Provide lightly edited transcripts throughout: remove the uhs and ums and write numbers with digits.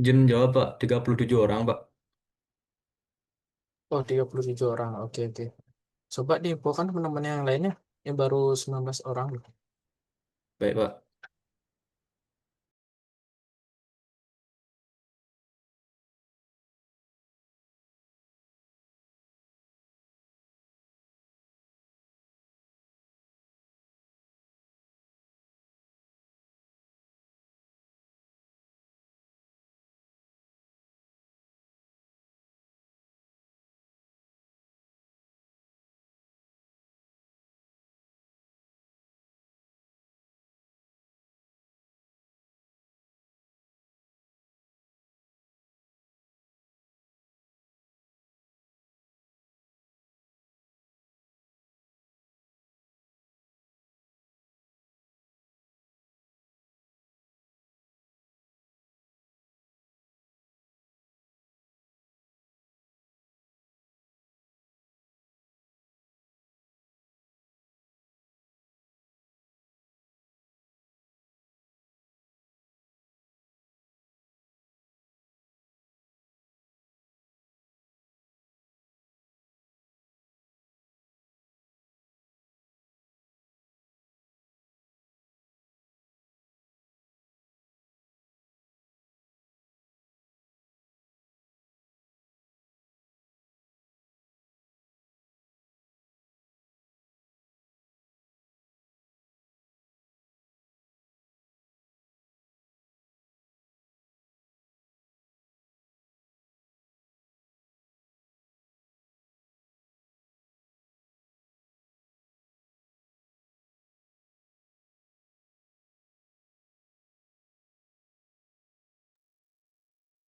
Izin jawab, Pak. 37 orang, Pak. Oh, 37 orang. Oke, oke. Coba diinfokan teman-teman yang lainnya. Yang baru 19 orang. Baik, Pak.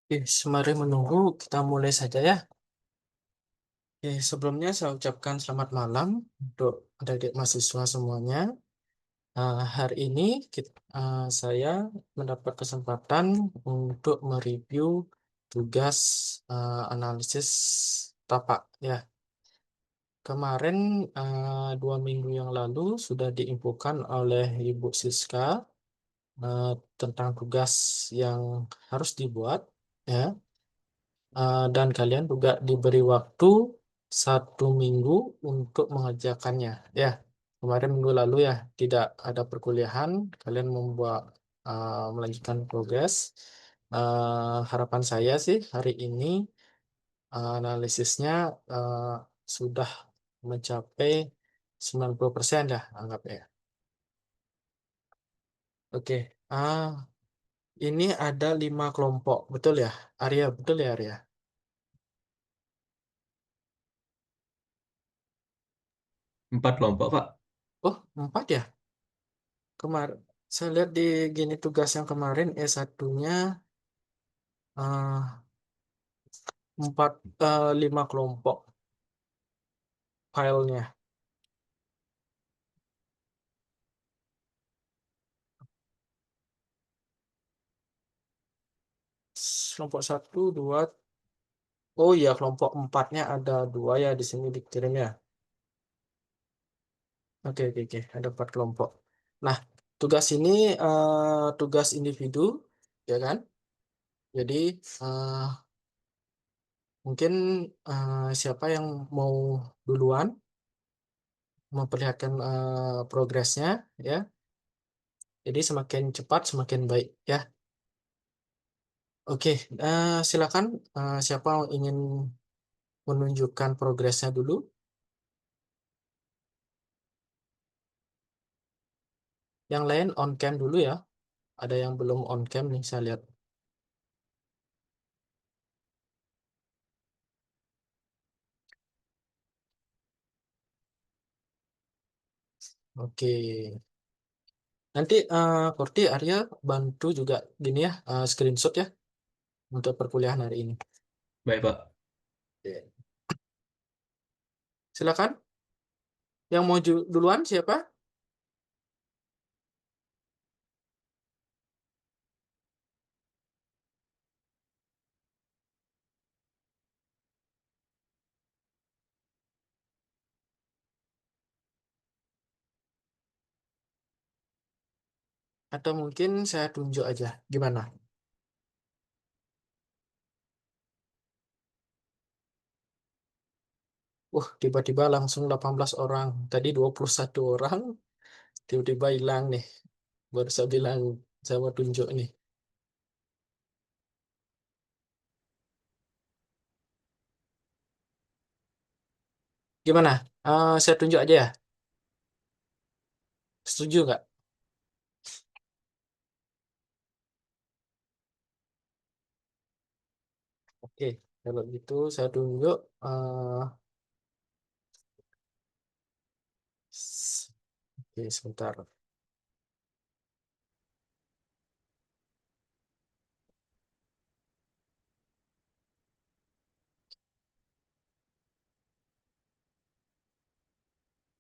Oke, sembari menunggu, kita mulai saja ya. Oke, sebelumnya saya ucapkan selamat malam untuk adik-adik mahasiswa semuanya. Hari ini saya mendapat kesempatan untuk mereview tugas analisis tapak ya. Kemarin 2 minggu yang lalu sudah diinfokan oleh Ibu Siska eh, tentang tugas yang harus dibuat ya. Dan kalian juga diberi waktu 1 minggu untuk mengerjakannya ya. Kemarin minggu lalu ya tidak ada perkuliahan, kalian melanjutkan progres. Harapan saya sih hari ini analisisnya eh, sudah mencapai 90% ya anggapnya. Oke, ini ada 5 kelompok, betul ya, Arya? Betul ya, Arya? 4 kelompok, Pak. Oh, 4 ya? Kemarin saya lihat di gini tugas yang kemarin S1-nya eh, 5 kelompok filenya. Kelompok satu, dua. Oh iya, kelompok empatnya ada 2 ya di sini dikirim ya. Oke, oke, oke. Ada 4 kelompok. Nah, tugas ini tugas individu, ya kan? Jadi eh, mungkin siapa yang mau duluan memperlihatkan progresnya, ya. Jadi semakin cepat semakin baik, ya. Oke, silakan siapa yang ingin menunjukkan progresnya dulu. Yang lain on cam dulu ya. Ada yang belum on cam nih saya lihat. Oke. Nanti Korti, Arya bantu juga gini ya, screenshot ya untuk perkuliahan hari ini. Baik, Pak. Oke. Silakan. Yang mau duluan siapa? Atau mungkin saya tunjuk aja. Gimana? Tiba-tiba langsung 18 orang. Tadi 21 orang, tiba-tiba hilang nih. Baru saya bilang, saya mau tunjuk nih. Gimana? Saya tunjuk aja ya? Setuju nggak? Oke, kalau gitu saya tunjuk. Oke, sebentar.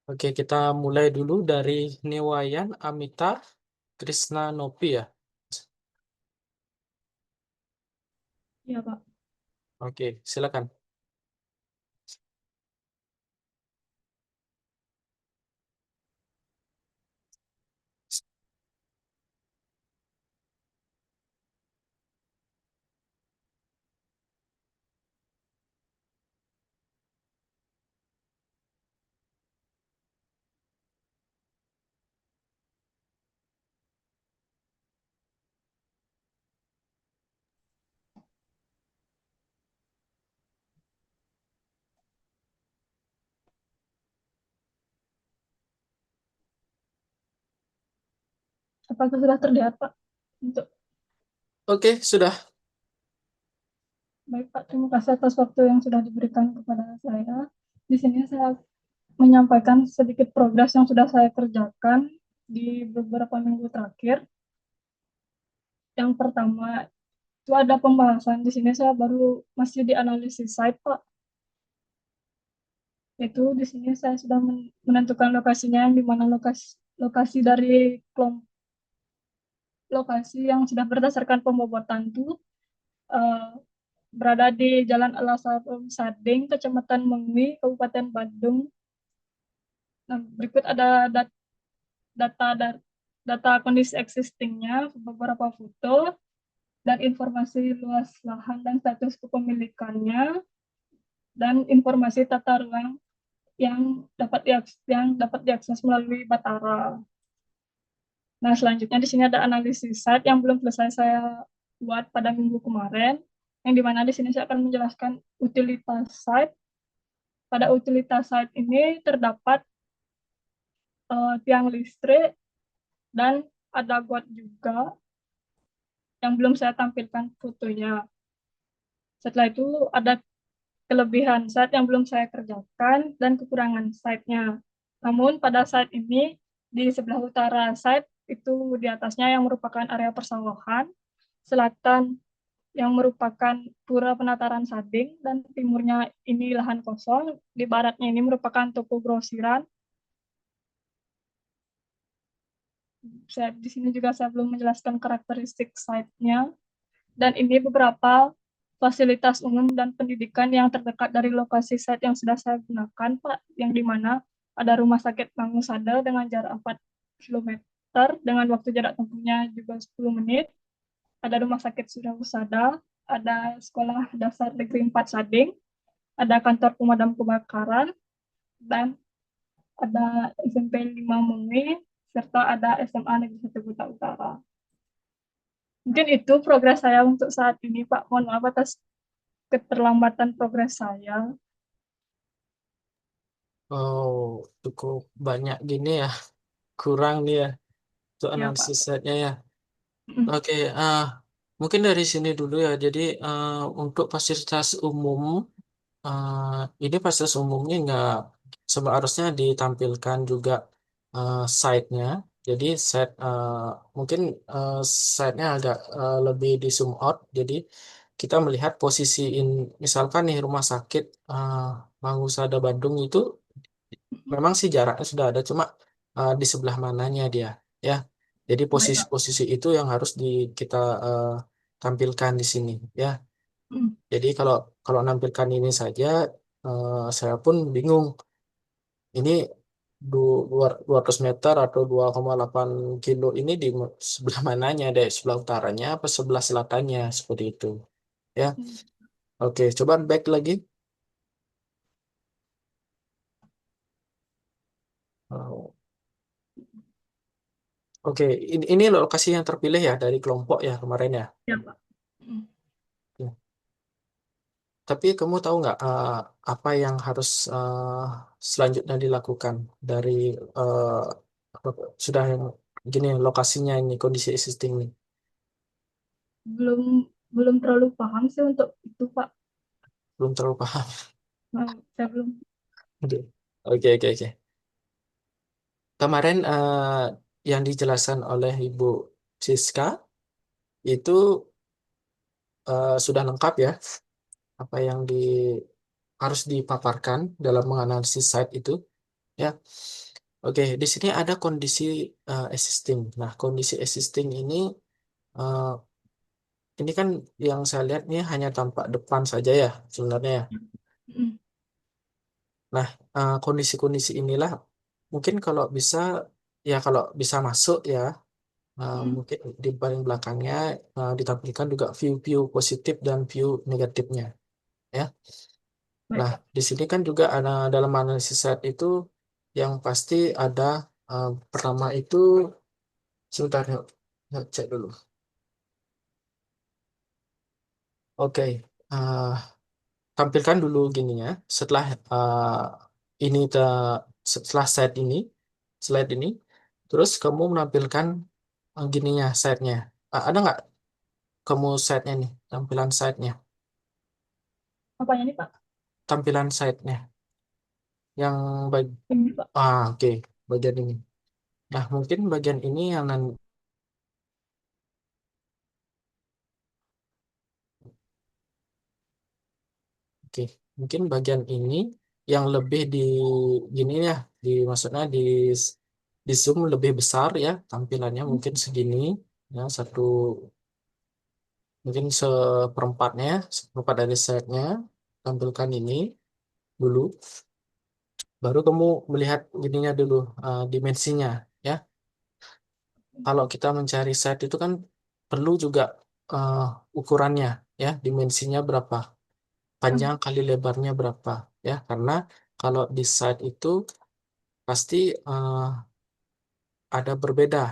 Oke, kita mulai dulu dari Newayan Amita Krisnanopi ya. Iya, Pak. Oke, silakan. Apakah sudah terlihat, Pak? Untuk Oke, sudah. baik, Pak. Terima kasih atas waktu yang sudah diberikan kepada saya. Di sini saya menyampaikan sedikit progres yang sudah saya kerjakan di beberapa minggu terakhir. Yang pertama itu ada pembahasan di sini saya baru masih di analisis site, Pak. Itu di sini saya sudah menentukan lokasinya, di mana lokasi lokasi dari kelompok lokasi yang sudah berdasarkan pembobotan itu eh, berada di Jalan Alasarum Sading, Kecamatan Mengwi, Kabupaten Bandung. Nah, berikut ada data data kondisi existingnya, beberapa foto, dan informasi luas lahan dan status kepemilikannya, dan informasi tata ruang yang dapat diakses melalui Batara. Nah, selanjutnya di sini ada analisis site yang belum selesai saya buat pada minggu kemarin, yang dimana di sini saya akan menjelaskan utilitas site. Pada utilitas site ini terdapat tiang listrik dan ada got juga yang belum saya tampilkan fotonya. Setelah itu ada kelebihan site yang belum saya kerjakan dan kekurangan site-nya. Namun pada saat ini di sebelah utara site itu di atasnya yang merupakan area persawahan, selatan yang merupakan pura penataran Sading, dan timurnya ini lahan kosong, di baratnya ini merupakan toko grosiran. Di sini juga saya belum menjelaskan karakteristik site-nya. Dan ini beberapa fasilitas umum dan pendidikan yang terdekat dari lokasi site yang sudah saya gunakan, Pak, yang dimana ada Rumah Sakit Mangusada dengan jarak 4 kilometer dengan waktu jarak tempuhnya juga 10 menit. Ada Rumah Sakit Surabusada, ada Sekolah Dasar Negeri 4 Sading, ada kantor pemadam kebakaran, dan ada SMP 5 Mengwi, serta ada SMA Negeri 1 Kuta Utara. Mungkin itu progres saya untuk saat ini, Pak. Mohon maaf atas keterlambatan progres saya. Oh, cukup banyak gini ya. Kurang nih ya untuk Ya, analisis Pak. setnya ya. Mm, Oke, mungkin dari sini dulu ya. Jadi untuk fasilitas umum, ini fasilitas umumnya nggak harusnya ditampilkan juga site-nya. Jadi mungkin site-nya agak lebih di zoom out. Jadi kita melihat posisiin, misalkan nih rumah sakit Mangusada Bandung itu memang sih jaraknya sudah ada, cuma di sebelah mananya dia, ya. Jadi baik, Pak. posisi-posisi itu yang harus kita eh, tampilkan di sini, ya. Mm, Jadi kalau kalau nampilkan ini saja, saya pun bingung. Ini 200 meter atau 2,8 kilo ini di sebelah mananya, deh, sebelah utaranya apa sebelah selatannya, seperti itu, ya. mm, Oke, coba back lagi. Oke, ini lokasi yang terpilih ya dari kelompok ya kemarin ya. Ya, Pak. Mm. Ya. Tapi kamu tahu nggak apa yang harus selanjutnya dilakukan dari eh, sudah yang gini lokasinya ini kondisi existing ini Belum belum terlalu paham sih untuk itu, Pak. belum terlalu paham. Saya belum. Aduh. Oke oke oke. Kemarin yang dijelaskan oleh Ibu Siska itu sudah lengkap ya apa yang harus dipaparkan dalam menganalisis site itu ya. Oke, di sini ada kondisi existing. Nah, kondisi existing eh, ini kan yang saya lihat ini hanya tampak depan saja ya sebenarnya ya. Mm. Nah, kondisi-kondisi inilah mungkin kalau bisa ya kalau bisa masuk ya Mm. mungkin di paling belakangnya ditampilkan juga view-view positif dan view negatifnya ya. Baik, Nah, Pak. di sini kan juga ada dalam analisis set itu yang pasti ada pertama itu sebentar yuk, yuk cek dulu. Oke, eh, tampilkan dulu gini ya. Setelah ini setelah slide ini, terus kamu menampilkan gininya slide-nya. Ada nggak kamu slide-nya nih, tampilan slide-nya, Apanya nih, Pak? tampilan slide-nya yang bag Ini, Pak. oke, bagian ini. Nah, mungkin bagian ini yang oke, mungkin bagian ini yang lebih gini ya, maksudnya di zoom lebih besar ya tampilannya mungkin segini ya mungkin seperempat dari setnya tampilkan ini dulu, baru kamu melihat gininya dulu dimensinya ya. Kalau kita mencari set itu kan perlu juga eh, ukurannya ya, dimensinya berapa, Mm. panjang kali lebarnya berapa ya, karena kalau di site itu pasti ada berbeda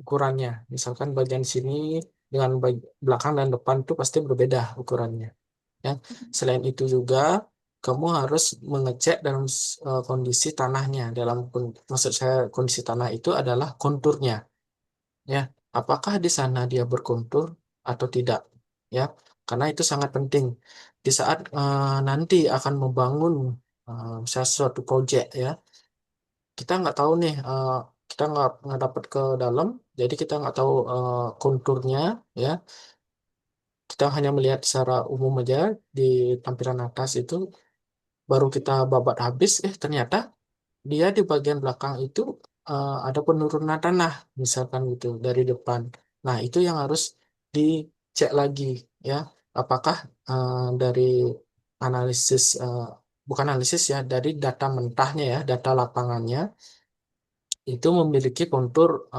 ukurannya. Misalkan bagian sini dengan belakang dan depan itu pasti berbeda ukurannya. Ya. Selain itu juga kamu harus mengecek dalam kondisi tanahnya. Maksud saya kondisi tanah itu adalah konturnya. Ya, apakah di sana dia berkontur atau tidak? Ya, karena itu sangat penting. Di saat nanti akan membangun misalnya suatu proyek ya, kita nggak tahu nih kita nggak dapat ke dalam jadi kita nggak tahu konturnya ya, kita hanya melihat secara umum aja di tampilan atas itu, baru kita babat habis ternyata dia di bagian belakang itu ada penurunan tanah misalkan gitu dari depan. Nah itu yang harus dicek lagi ya, apakah dari analisis bukan analisis ya, dari data mentahnya ya, data lapangannya itu memiliki kontur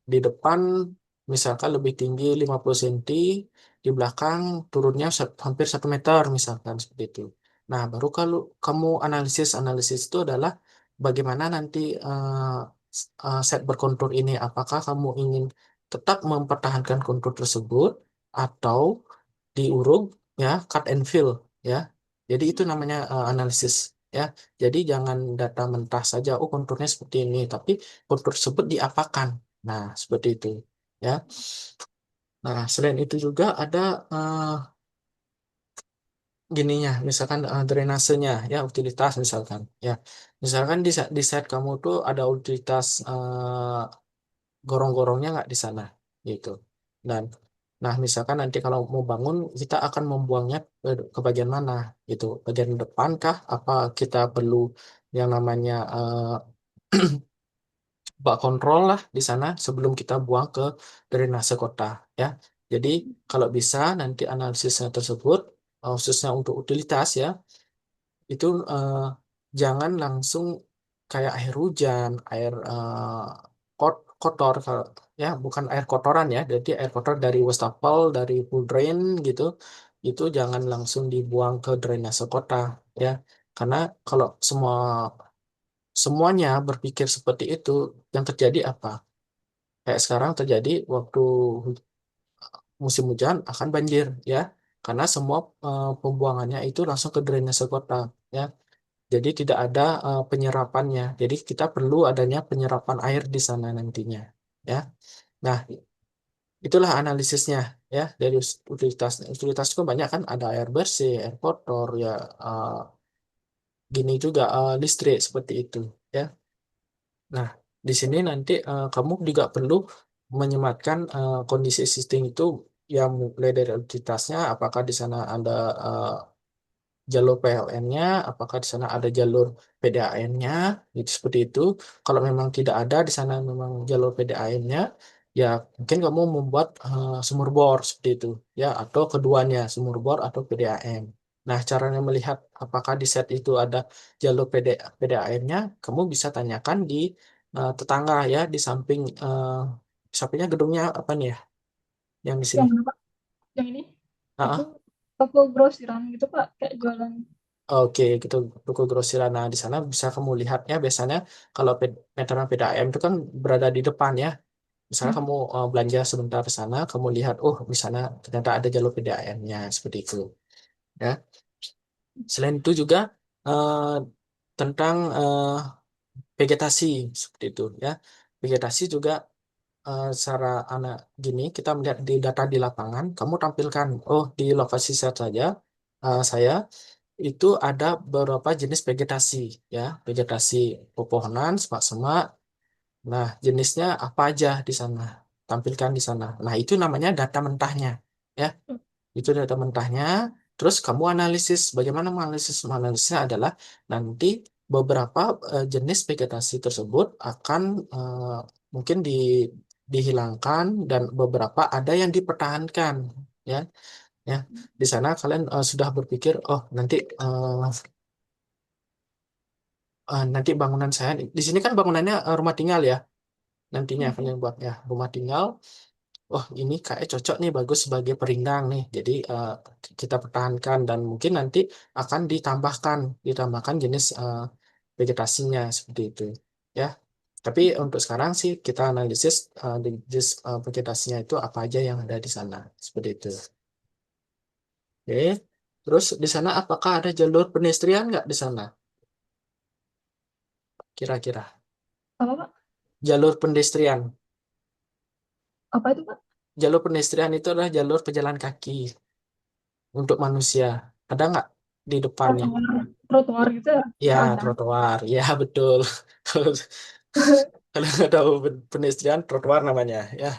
di depan misalkan lebih tinggi 50 cm, di belakang turunnya hampir 1 meter misalkan seperti itu. Nah, baru kalau kamu analisis itu adalah bagaimana nanti set berkontur ini, apakah kamu ingin tetap mempertahankan kontur tersebut atau diuruk ya, cut and fill ya. Jadi itu namanya analisis ya. Jadi jangan data mentah saja, oh konturnya seperti ini, tapi kontur tersebut diapakan. Nah, seperti itu ya. Nah, selain itu juga ada gininya, misalkan drainasenya ya, utilitas misalkan ya. Misalkan di site kamu tuh ada utilitas gorong-gorongnya nggak di sana gitu. Dan nah misalkan nanti kalau mau bangun kita akan membuangnya ke bagian mana gitu, bagian depan kah, apa kita perlu yang namanya bak kontrol lah di sana sebelum kita buang ke drainase kota ya. Jadi kalau bisa nanti analisisnya tersebut khususnya untuk utilitas ya, itu jangan langsung kayak air hujan, air kotor kalau ya, bukan air kotoran ya, jadi air kotor dari wastafel, dari pool drain gitu, itu jangan langsung dibuang ke drainase kota ya, karena kalau semuanya berpikir seperti itu, yang terjadi apa? Kayak sekarang terjadi waktu musim hujan akan banjir ya, karena semua pembuangannya itu langsung ke drainase kota ya. Jadi tidak ada penyerapannya. Jadi kita perlu adanya penyerapan air di sana nantinya ya. Nah, itulah analisisnya ya dari utilitas. Utilitas itu banyak kan, ada air bersih, air kotor ya, eh, gini juga listrik seperti itu ya. Nah, di sini nanti kamu juga perlu menyematkan kondisi existing itu yang mulai dari utilitasnya, apakah di sana ada jalur PLN-nya, apakah di sana ada jalur PDAM-nya, itu seperti itu. Kalau memang tidak ada di sana memang jalur PDAM-nya, ya mungkin kamu membuat sumur bor seperti itu, ya, atau keduanya sumur bor atau PDAM. Nah, caranya melihat apakah di set itu ada jalur PDAM-nya, kamu bisa tanyakan di tetangga ya, di sampingnya gedungnya apa nih ya, yang di sini. Yang mana, Pak? Yang ini? Itu Ah, toko grosiran gitu, Pak, kayak jualan. Oke, gitu toko grosiran. Nah, di sana bisa kamu lihatnya biasanya kalau meteran PDAM itu kan berada di depan ya. Misalnya Hmm. kamu belanja sebentar ke sana, kamu lihat, oh di sana ternyata ada jalur PDAM-nya seperti itu. Ya. Selain itu juga eh, tentang vegetasi seperti itu ya. Vegetasi juga secara anak gini kita melihat di data di lapangan, kamu tampilkan, oh di lokasi saya saja saya itu ada beberapa jenis vegetasi ya, vegetasi pepohonan, semak-semak. Nah, jenisnya apa aja di sana? Tampilkan di sana. Nah, itu namanya data mentahnya ya. Itu data mentahnya. Terus kamu analisis. Bagaimana menganalisis? Menganalisisnya adalah nanti beberapa jenis vegetasi tersebut akan mungkin dihilangkan dan beberapa ada yang dipertahankan ya. Ya, di sana kalian sudah berpikir, oh nanti bangunan saya di sini kan bangunannya rumah tinggal ya, nantinya Hmm, akan ya. yang buat ya rumah tinggal. Oh, ini kayak cocok nih, bagus sebagai peringgang nih, jadi kita pertahankan dan mungkin nanti akan ditambahkan jenis vegetasinya seperti itu ya. Tapi untuk sekarang sih kita analisis jenis vegetasinya itu apa aja yang ada di sana seperti itu. Oke, terus di sana apakah ada jalur pedestrian nggak di sana kira-kira? Apa, Pak? Jalur pedestrian. Apa itu, Pak? Jalur pedestrian itu adalah jalur pejalan kaki untuk manusia. Ada nggak di depannya? Trotoar, trotoar gitu ya? Ya, Nggak ada. trotoar. Ya, betul. Kalau kalau nggak tahu pedestrian, trotoar namanya. Ya.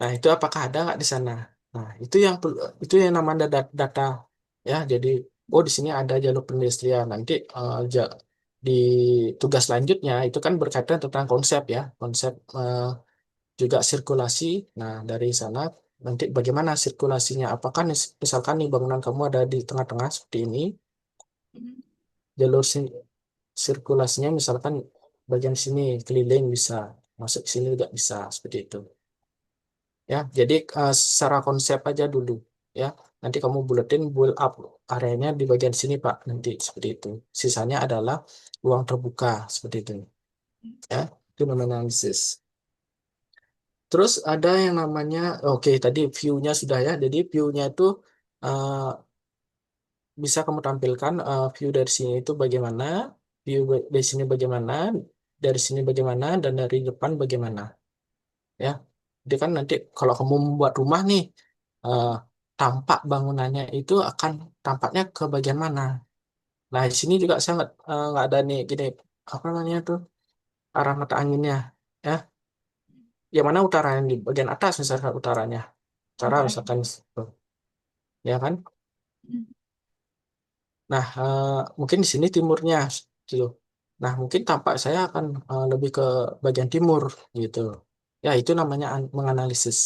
Nah, itu apakah ada nggak di sana? Nah, itu yang namanya data. Ya, jadi oh di sini ada jalur pedestrian. Nanti di tugas selanjutnya itu kan berkaitan tentang konsep ya, konsep juga sirkulasi. Nah, dari sana nanti bagaimana sirkulasinya? Apakah misalkan nih bangunan kamu ada di tengah-tengah seperti ini, Hmm. jalur sirkulasinya misalkan bagian sini keliling bisa, masuk ke sini juga bisa seperti itu. Ya, jadi secara konsep aja dulu ya. Nanti kamu buletin build up areanya di bagian sini Pak, nanti seperti itu. Sisanya adalah ruang terbuka seperti itu. Ya, itu namanya analisis. Terus ada yang namanya, oke tadi view-nya sudah ya. Jadi view-nya itu eh, bisa kamu tampilkan view dari sini itu bagaimana, view dari sini bagaimana, dari sini bagaimana, dan dari depan bagaimana. Ya, jadi kan nanti kalau kamu membuat rumah nih, eh, tampak bangunannya itu akan tampaknya ke bagian mana. Nah, di sini juga saya nggak ada nih gini apa namanya tuh arah mata anginnya. Ya, yang mana utara yang di bagian atas misalkan utaranya. Cara Mata air. misalkan ya kan. Hmm. Nah, mungkin di sini timurnya gitu. Nah, mungkin tampak saya akan lebih ke bagian timur gitu. Ya, itu namanya menganalisis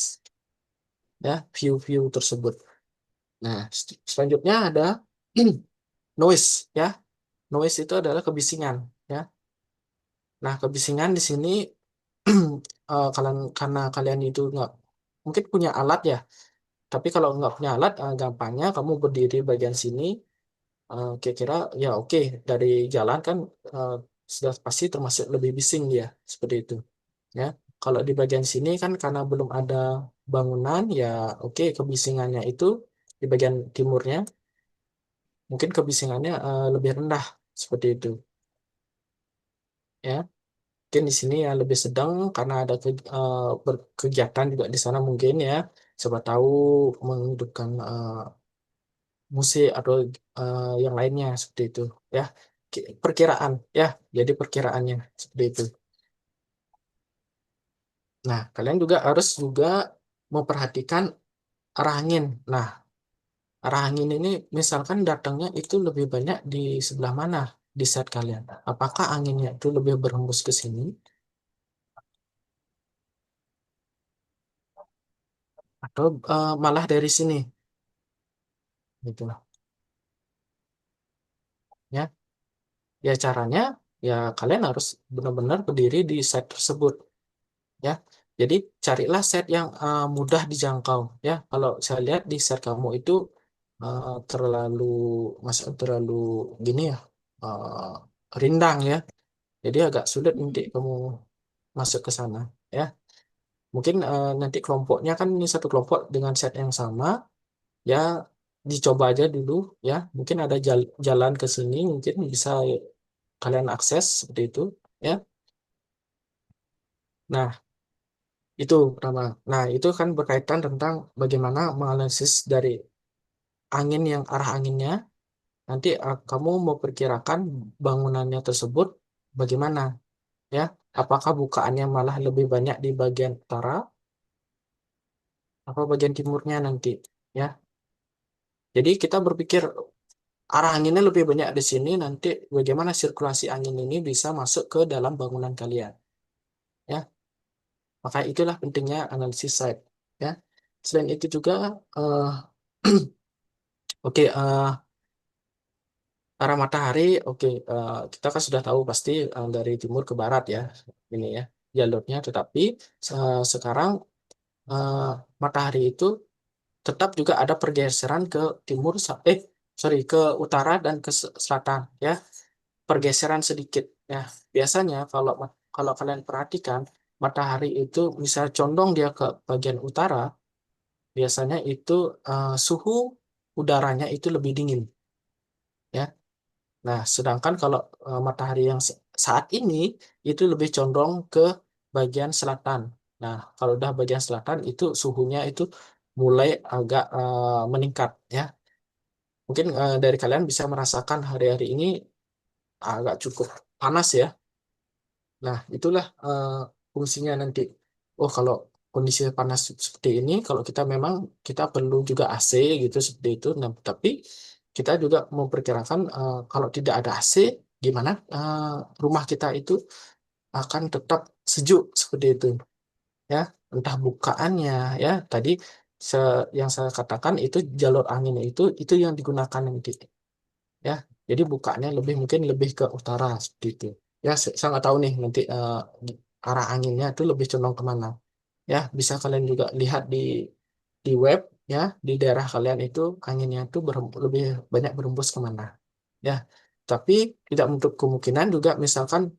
ya view-view tersebut. Nah, selanjutnya ada noise ya. Noise itu adalah kebisingan ya. Nah, kebisingan di sini karena kalian itu nggak mungkin punya alat ya. Tapi kalau nggak punya alat, gampangnya kamu berdiri bagian sini. Kira-kira ya oke, dari jalan kan eh, sudah pasti termasuk lebih bising dia seperti itu ya. Kalau di bagian sini kan karena belum ada bangunan, ya oke, kebisingannya itu di bagian timurnya mungkin kebisingannya lebih rendah seperti itu ya. Mungkin di sini ya lebih sedang karena ada kegiatan juga di sana mungkin ya. Siapa tahu menghidupkan musik atau yang lainnya seperti itu ya. Perkiraan ya, jadi perkiraannya seperti itu. Nah, kalian juga harus juga memperhatikan arah angin. Nah, arah angin ini misalkan datangnya itu lebih banyak di sebelah mana di set kalian? Apakah anginnya itu lebih berhembus ke sini atau malah dari sini gitu ya. Ya caranya ya kalian harus benar-benar berdiri di set tersebut ya. Jadi carilah set yang mudah dijangkau ya. Kalau saya lihat di set kamu itu terlalu terlalu gini ya, rindang ya. Jadi agak sulit untuk kamu masuk ke sana ya. Mungkin nanti kelompoknya kan ini satu kelompok dengan set yang sama ya, dicoba aja dulu ya. Mungkin ada jalan ke sini mungkin bisa kalian akses seperti itu ya. Nah, itu pertama. Nah, itu kan berkaitan tentang bagaimana menganalisis dari angin yang arah anginnya. Nanti kamu mau perkirakan bangunannya tersebut bagaimana ya. Apakah bukaannya malah lebih banyak di bagian utara atau bagian timurnya nanti ya. Jadi kita berpikir arah anginnya lebih banyak di sini, nanti bagaimana sirkulasi angin ini bisa masuk ke dalam bangunan kalian ya. Maka itulah pentingnya analisis site ya. Selain itu juga eh, oke, arah matahari, oke, kita kan sudah tahu pasti dari timur ke barat ya, ini ya jalurnya. Tetapi sekarang eh, matahari itu tetap juga ada pergeseran ke timur, sorry, ke utara dan ke selatan ya, pergeseran sedikit ya. Biasanya kalau kalian perhatikan matahari itu misal condong dia ke bagian utara, biasanya itu suhu udaranya itu lebih dingin ya. Nah, sedangkan kalau matahari yang saat ini itu lebih condong ke bagian selatan. Nah, kalau udah bagian selatan itu suhunya itu mulai agak meningkat ya. Mungkin dari kalian bisa merasakan hari-hari ini agak cukup panas ya. Nah, itulah fungsinya nanti. Oh, kalau kondisi panas seperti ini, kalau kita memang kita perlu juga AC gitu seperti itu. Nah, tapi kita juga memperkirakan kalau tidak ada AC, gimana rumah kita itu akan tetap sejuk seperti itu, ya. Entah bukaannya, ya. Tadi yang saya katakan itu jalur anginnya itu yang digunakan nanti, ya. Jadi bukanya lebih mungkin lebih ke utara seperti itu. Ya, saya nggak tahu nih nanti arah anginnya itu lebih condong kemana. Ya, bisa kalian juga lihat di web ya, di daerah kalian itu anginnya itu lebih banyak berembus kemana. Ya, tapi tidak menutup kemungkinan juga misalkan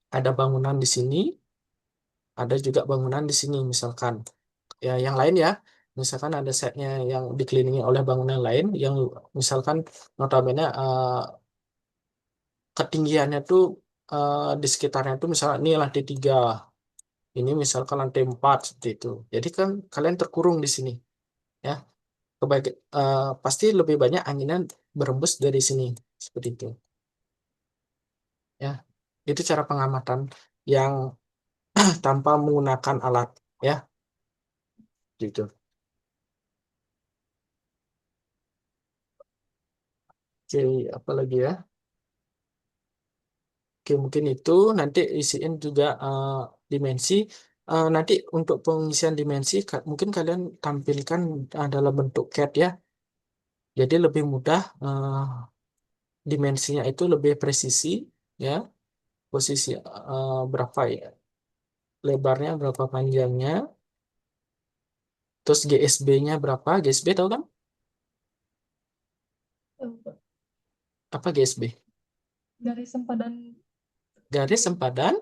ada bangunan di sini, ada juga bangunan di sini misalkan. Ya, yang lain ya. Misalkan ada setnya yang dikelilingi oleh bangunan lain yang misalkan notabene ketinggiannya tuh di sekitarnya tuh misalnya ini lantai 3, ini misalkan lantai 4 seperti itu. Jadi kan kalian terkurung di sini ya. Pasti lebih banyak anginnya berembus dari sini seperti itu ya. Itu cara pengamatan yang tanpa menggunakan alat ya gitu. Oke, apa lagi ya? Oke, mungkin itu nanti isiin juga dimensi. Nanti untuk pengisian dimensi, mungkin kalian tampilkan dalam bentuk CAD ya. Jadi lebih mudah, dimensinya itu lebih presisi ya. Posisi berapa ya? Lebarnya berapa, panjangnya. Terus GSB-nya berapa? GSB tahu kan? Apa GSB? Dari sempadan Garis sempadan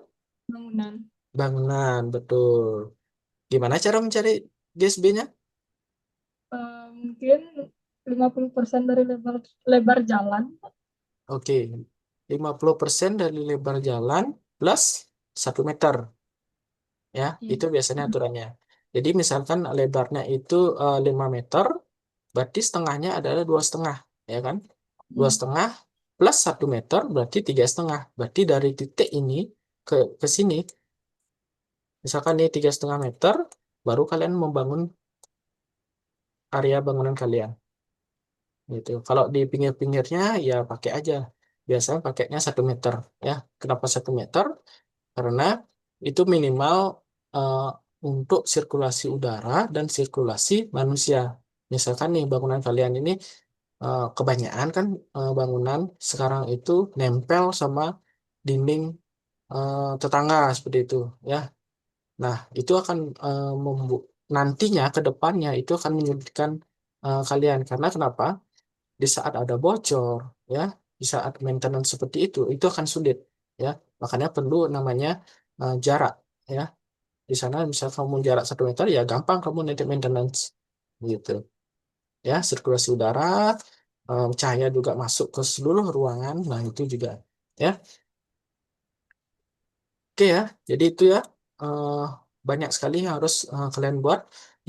bangunan. Bangunan, betul. Gimana cara mencari GSB-nya? Mungkin 50% dari lebar lebar jalan, Pak. Oke, 50% dari lebar jalan plus 1 meter. Ya, Iya. itu biasanya aturannya. Jadi misalkan lebarnya itu 5 meter, berarti setengahnya adalah 2,5, ya kan? Dua Hmm. setengah plus 1 meter berarti 3,5. Berarti dari titik ini ke sini, misalkan ini 3,5 meter, baru kalian membangun area bangunan kalian. Gitu. Kalau di pinggir-pinggirnya ya pakai aja. Biasanya pakainya 1 meter, ya. Kenapa 1 meter? Karena itu minimal eh, untuk sirkulasi udara dan sirkulasi manusia. Misalkan nih bangunan kalian ini kebanyakan kan bangunan sekarang itu nempel sama dinding tetangga seperti itu, ya. Nah, itu akan nantinya ke depannya itu akan menyulitkan kalian. Karena kenapa? Di saat ada bocor, ya, di saat maintenance seperti itu akan sulit, ya. Makanya perlu namanya jarak, ya. Di sana misal kamu jarak 1 meter, ya gampang kamu nanti maintenance, gitu, ya. Sirkulasi udara, cahaya juga masuk ke seluruh ruangan, nah itu juga, ya. Oke, ya. Jadi itu, ya, eh, banyak sekali yang harus kalian buat.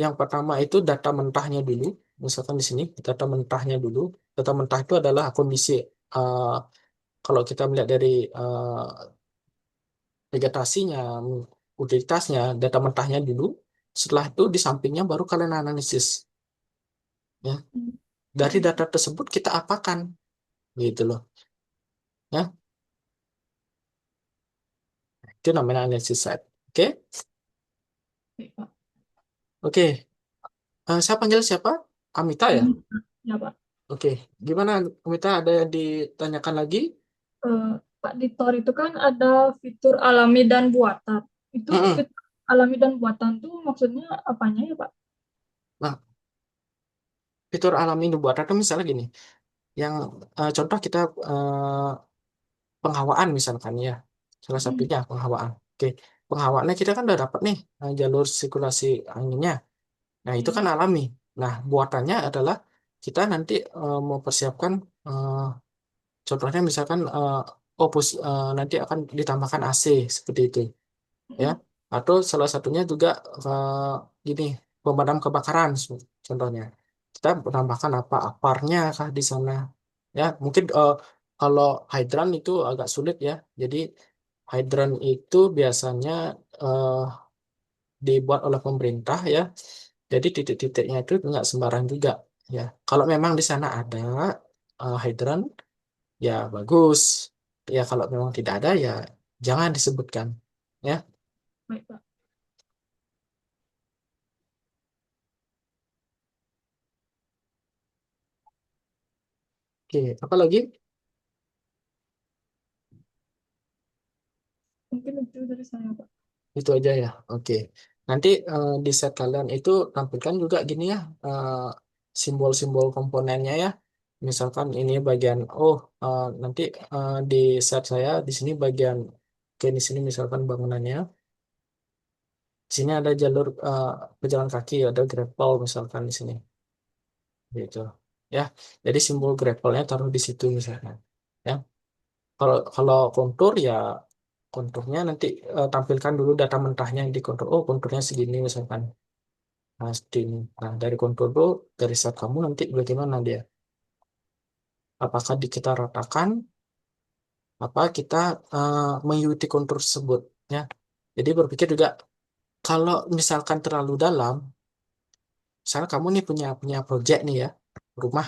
Yang pertama itu data mentahnya dulu. Misalkan di sini data mentahnya dulu. Data mentah itu adalah kondisi eh, kalau kita melihat dari vegetasinya, utilitasnya, data mentahnya dulu. Setelah itu di sampingnya baru kalian analisis. Ya, Hmm. dari Baik, data tersebut kita apakan, gitu loh. Ya, itu namanya analisis site. Oke, baik, Pak. oke. Saya panggil siapa? Amita, ya. Hmm. Ya, Pak. Oke, gimana Amita? Ada yang ditanyakan lagi? Eh, Pak, di Tor itu kan ada fitur alami dan buatan. Itu Mm-mm. fitur alami dan buatan tuh maksudnya apanya ya, Pak? Nah, fitur alami ini buat atau misalnya gini, yang contoh kita eh, penghawaan misalkan, ya, salah Hmm. satunya penghawaan. Oke, penghawaannya kita kan udah dapat nih jalur sirkulasi anginnya. Nah, itu kan Iya. alami. Nah, buatannya adalah kita nanti mempersiapkan eh, contohnya misalkan nanti akan ditambahkan AC seperti itu, ya. Hmm. Atau salah satunya juga gini, pemadam kebakaran contohnya. Kita menambahkan apa aparnya kah di sana, ya. Mungkin kalau hydran itu agak sulit, ya. Jadi hydran itu biasanya eh, dibuat oleh pemerintah, ya. Jadi titik-titiknya itu nggak sembarang juga, ya. Kalau memang di sana ada hydran, ya bagus. Ya kalau memang tidak ada, ya jangan disebutkan, ya. Baik, Pak. Oke, apa lagi? Mungkin itu dari saya, Pak. Itu aja, ya. Oke. Nanti di set kalian itu tampilkan juga gini, ya, simbol-simbol komponennya, ya. Misalkan ini bagian nanti di set saya di sini bagian, oke, di sini misalkan bangunannya. Di sini ada jalur pejalan kaki, ada gravel misalkan di sini, gitu. Ya. Jadi simbol gravelnya taruh di situ misalkan. Ya. Kalau kalau kontur, ya konturnya nanti tampilkan dulu data mentahnya yang di kontur. Oh, konturnya segini misalkan. Nah, seperti ini. Nah, dari kontur itu, dari set kamu nanti bagaimana dia? Apakah kita ratakan? Apa kita mengikuti kontur tersebut? Ya. Jadi berpikir juga, kalau misalkan terlalu dalam, misalnya kamu nih punya project nih, ya, rumah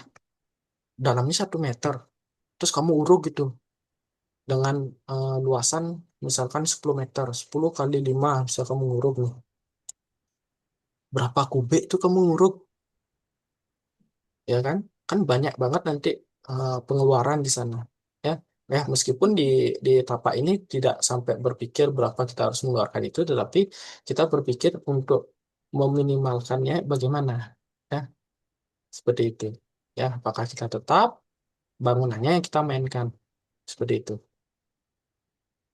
dalamnya 1 meter, terus kamu uruk gitu dengan luasan misalkan 10 meter, 10 kali 5, bisa kamu nguruk nih. Berapa kubik tuh kamu nguruk, ya kan? Kan banyak banget nanti pengeluaran di sana, ya. Ya, meskipun di tapak ini tidak sampai berpikir berapa kita harus mengeluarkan itu, tetapi kita berpikir untuk meminimalkannya bagaimana, ya, seperti itu. Ya, apakah kita tetap bangunannya yang kita mainkan, seperti itu.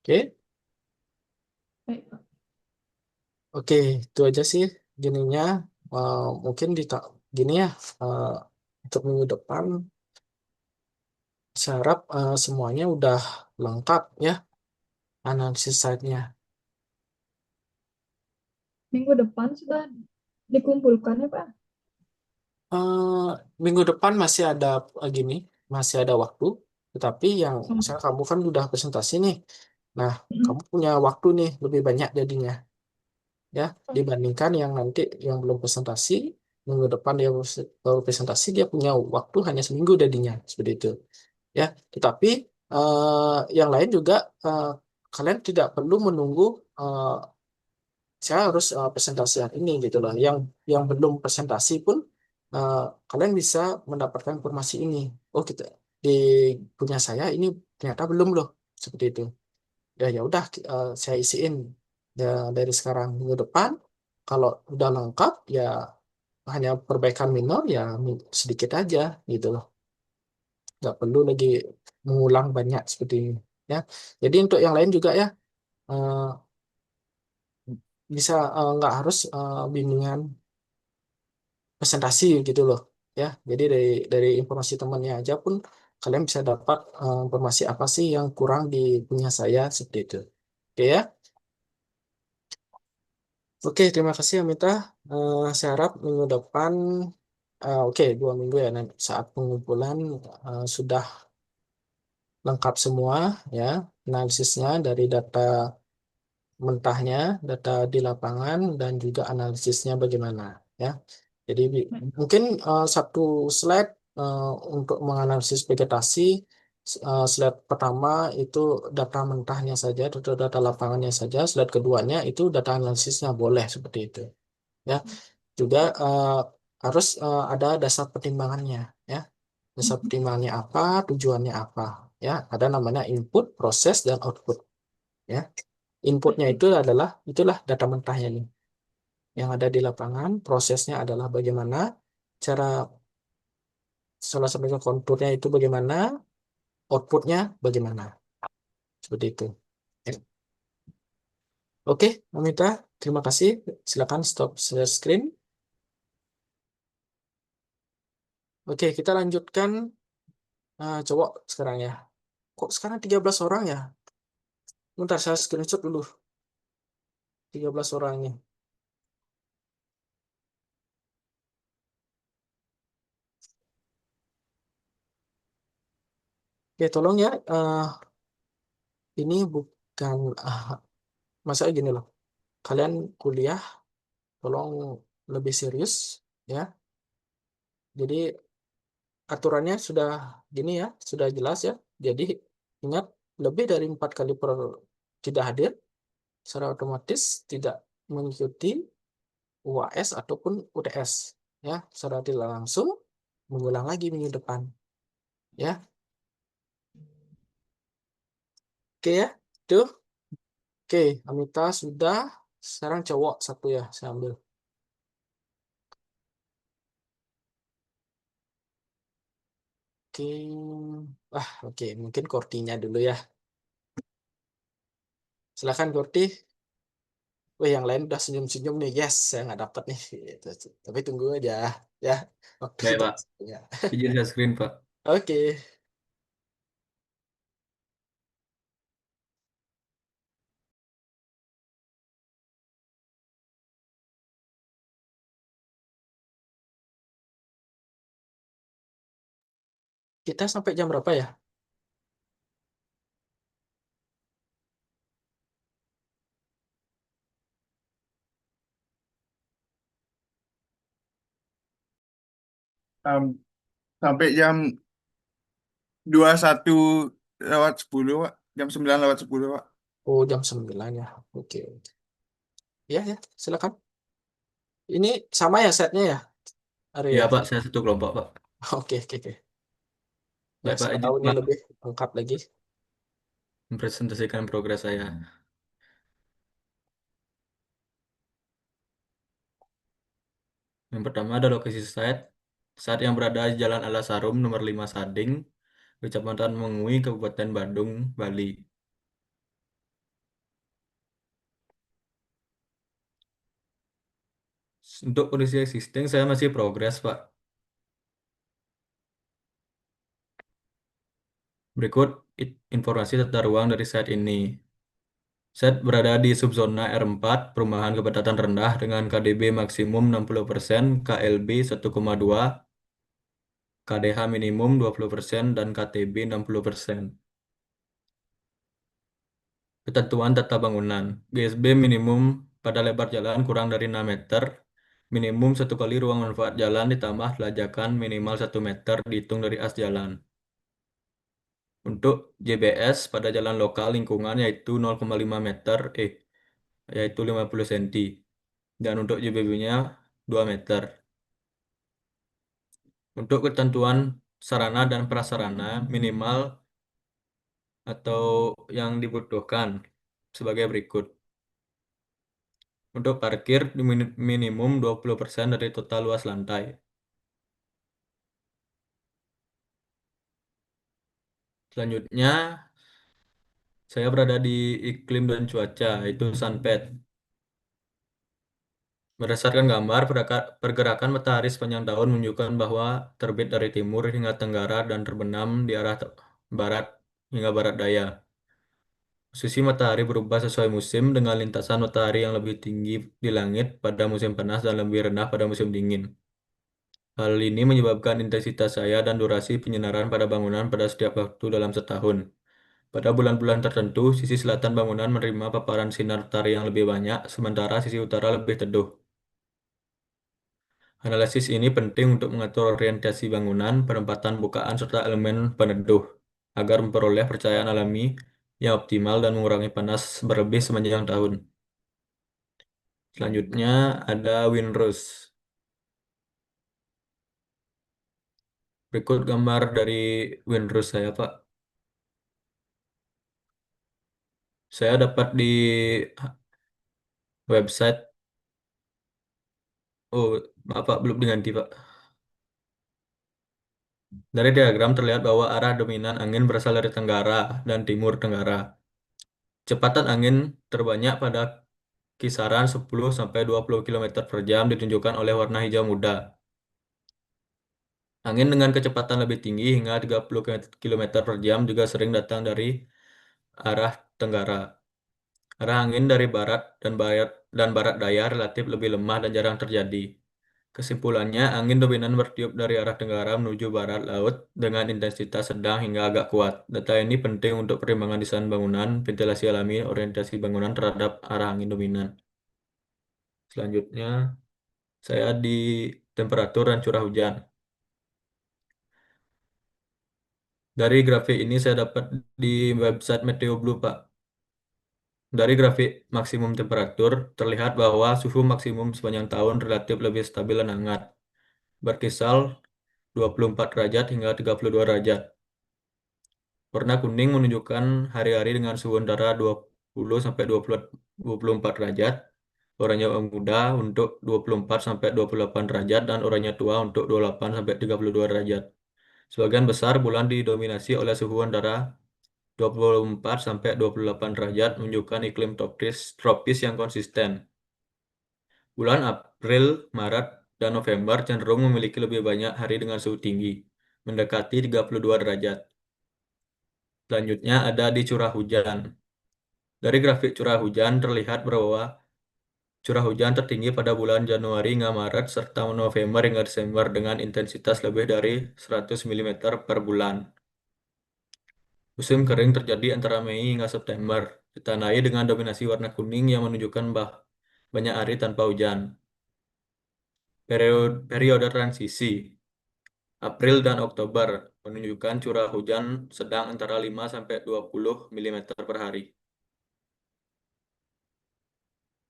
Oke. Baik, Pak. Oke, itu aja sih gininya. Mungkin gini ya, eh, untuk minggu depan saya harap semuanya udah lengkap ya analisis site-nya. Minggu depan sudah dikumpulkan ya Pak? Eh, Minggu depan masih ada gini, masih ada waktu. Tetapi yang Hmm. saya kamu kan udah presentasi nih. Nah, Mm. kamu punya waktu nih lebih banyak jadinya ya Oh, dibandingkan yang nanti yang belum presentasi minggu depan dia baru presentasi dia punya waktu hanya seminggu jadinya seperti itu ya. Tetapi yang lain juga eh, kalian tidak perlu menunggu eh, saya harus presentasi yang ini gitu loh. Yang belum presentasi pun eh, kalian bisa mendapatkan informasi ini. Oh kita di punya saya ini ternyata belum loh seperti itu. Ya ya udah saya isiin ya dari sekarang minggu depan. Kalau udah lengkap ya hanya perbaikan minor ya sedikit aja gitu loh. Nggak perlu lagi mengulang banyak seperti ini ya. Jadi untuk yang lain juga ya eh, bisa nggak harus bimbingan presentasi gitu loh ya. Jadi dari informasi temannya aja pun kalian bisa dapat informasi apa sih yang kurang di punya saya seperti itu. Oke ya. Oke, terima kasih Amita. Saya harap minggu depan, oke, 2 minggu ya, nanti saat pengumpulan sudah lengkap semua ya, analisisnya dari data mentahnya, data di lapangan, dan juga analisisnya bagaimana ya. Jadi baik. mungkin satu slide untuk menganalisis vegetasi, slide pertama itu data mentahnya saja, data lapangannya saja, slide keduanya itu data analisisnya boleh seperti itu. Ya juga harus ada dasar pertimbangannya ya, dasar pertimbangannya apa, tujuannya apa ya, ada namanya input proses dan output ya. Inputnya Baik. itu adalah itulah data mentahnya nih yang ada di lapangan, prosesnya adalah bagaimana cara salah satu konturnya itu bagaimana, outputnya bagaimana seperti itu ya. Oke Mamita, terima kasih, silakan stop share screen. Oke kita lanjutkan cowok sekarang ya. Kok sekarang 13 orang ya? Bentar, saya screenshot dulu. 13 orang nih. Oke, tolong ya. Ini bukan... masalah gini loh. Kalian kuliah, tolong lebih serius. Ya. Jadi aturannya sudah gini ya. Sudah jelas ya. Jadi ingat, lebih dari 4 kali tidak hadir, secara otomatis tidak mengikuti UAS ataupun UTS. Ya, secara tidak langsung mengulang lagi minggu depan. Ya, oke ya. Tuh. Oke, Amita sudah. Sekarang cowok satu ya, saya ambil. Oke, oke, mungkin Kortinya dulu ya. Silakan Korti. Wih, yang lain udah senyum-senyum nih. Yes, saya nggak dapat nih. Gitu. Tapi tunggu aja ya. Waktu Baik, kita Pak. ya. Izin share screen, Pak. Oke, kita sampai jam berapa ya? Sam- Sampai jam 21:10, Pak. Jam 9:10, Pak. Oh, jam 9 ya. Oke. Ya, ya, silakan. Ini sama ya setnya ya, Iya, Arya? Pak. Saya satu kelompok, Pak. Oke, oke, oke. Ya, Baik, Pak. siapa Izin tahu ini lebih lengkap lagi. mempresentasikan progres saya. Yang pertama ada lokasi site. Site yang berada di Jalan Alasarum nomor 5 Sading, Kecamatan Mengui, Kabupaten Badung, Bali. Untuk kondisi existing saya masih progres, Pak. Berikut informasi tata ruang dari site ini. Site berada di subzona R4, perumahan kepadatan rendah dengan KDB maksimum 60%, KLB 1,2, KDH minimum 20%, dan KTB 60%. Ketentuan tata bangunan. GSB minimum pada lebar jalan kurang dari 6 meter. Minimum satu kali ruang manfaat jalan ditambah lajakan minimal 1 meter dihitung dari as jalan. Untuk JBS pada jalan lokal lingkungan yaitu 0,5 meter, yaitu 50 cm. Dan untuk JBB-nya 2 meter. Untuk ketentuan sarana dan prasarana minimal atau yang dibutuhkan sebagai berikut. Untuk parkir minimum 20% dari total luas lantai. Selanjutnya, saya berada di iklim dan cuaca, yaitu sunpad. Berdasarkan gambar, pergerakan matahari sepanjang tahun menunjukkan bahwa terbit dari timur hingga tenggara dan terbenam di arah barat hingga barat daya. Posisi matahari berubah sesuai musim dengan lintasan matahari yang lebih tinggi di langit pada musim panas dan lebih rendah pada musim dingin. Hal ini menyebabkan intensitas cahaya dan durasi penyinaran pada bangunan pada setiap waktu dalam setahun. Pada bulan-bulan tertentu, sisi selatan bangunan menerima paparan sinar matahari yang lebih banyak, sementara sisi utara lebih teduh. Analisis ini penting untuk mengatur orientasi bangunan, penempatan bukaan, serta elemen peneduh, agar memperoleh percahayaan alami yang optimal dan mengurangi panas berlebih sepanjang tahun. Selanjutnya ada windrows. Berikut gambar dari windrows saya, Pak. Saya dapat di website. Oh, maaf Pak, belum diganti Pak. Dari diagram terlihat bahwa arah dominan angin berasal dari tenggara dan timur tenggara. Kecepatan angin terbanyak pada kisaran 10-20 km per jam ditunjukkan oleh warna hijau muda. Angin dengan kecepatan lebih tinggi hingga 30 km per jam juga sering datang dari arah tenggara. Arah angin dari barat daya relatif lebih lemah dan jarang terjadi. Kesimpulannya, angin dominan bertiup dari arah tenggara menuju barat laut dengan intensitas sedang hingga agak kuat. Data ini penting untuk pertimbangan desain bangunan, ventilasi alami, orientasi bangunan terhadap arah angin dominan. Selanjutnya, saya di temperatur dan curah hujan. Dari grafik ini saya dapat di website Meteo Blue, Pak. Dari grafik maksimum temperatur, terlihat bahwa suhu maksimum sepanjang tahun relatif lebih stabil dan hangat, berkisar 24 derajat hingga 32 derajat. Warna kuning menunjukkan hari-hari dengan suhu antara 20 sampai 24 derajat, oranye muda untuk 24 sampai 28 derajat dan oranye tua untuk 28 sampai 32 derajat. Sebagian besar bulan didominasi oleh suhu antara 24 sampai 28 derajat menunjukkan iklim tropis yang konsisten. Bulan April, Maret, dan November cenderung memiliki lebih banyak hari dengan suhu tinggi, mendekati 32 derajat. Selanjutnya ada di curah hujan. Dari grafik curah hujan terlihat bahwa curah hujan tertinggi pada bulan Januari hingga Maret serta November hingga Desember dengan intensitas lebih dari 100 mm per bulan. Musim kering terjadi antara Mei hingga September, ditandai dengan dominasi warna kuning yang menunjukkan banyak hari tanpa hujan. Periode transisi April dan Oktober menunjukkan curah hujan sedang antara 5 sampai 20 mm per hari.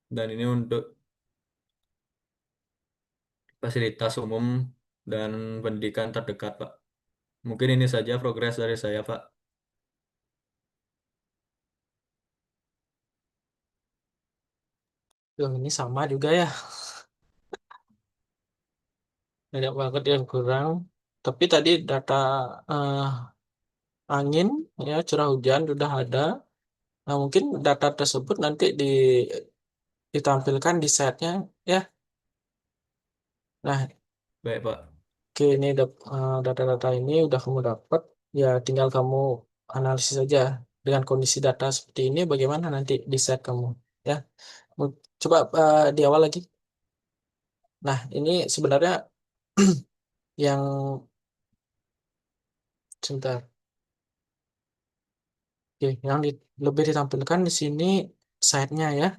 Dan ini untuk fasilitas umum dan pendidikan terdekat, Pak. Mungkin ini saja progres dari saya, Pak. Ini sama juga ya. Banyak banget yang kurang. Tapi tadi data eh, angin, ya curah hujan sudah ada. Nah, mungkin data tersebut nanti ditampilkan di setnya ya. Nah, Baik, Pak. oke, ini data-data ini udah kamu dapat. Ya, tinggal kamu analisis saja dengan kondisi data seperti ini. Bagaimana nanti di set kamu, ya? Coba di awal lagi. Nah, ini sebenarnya yang sebentar. Oke, yang lebih ditampilkan di sini site-nya ya.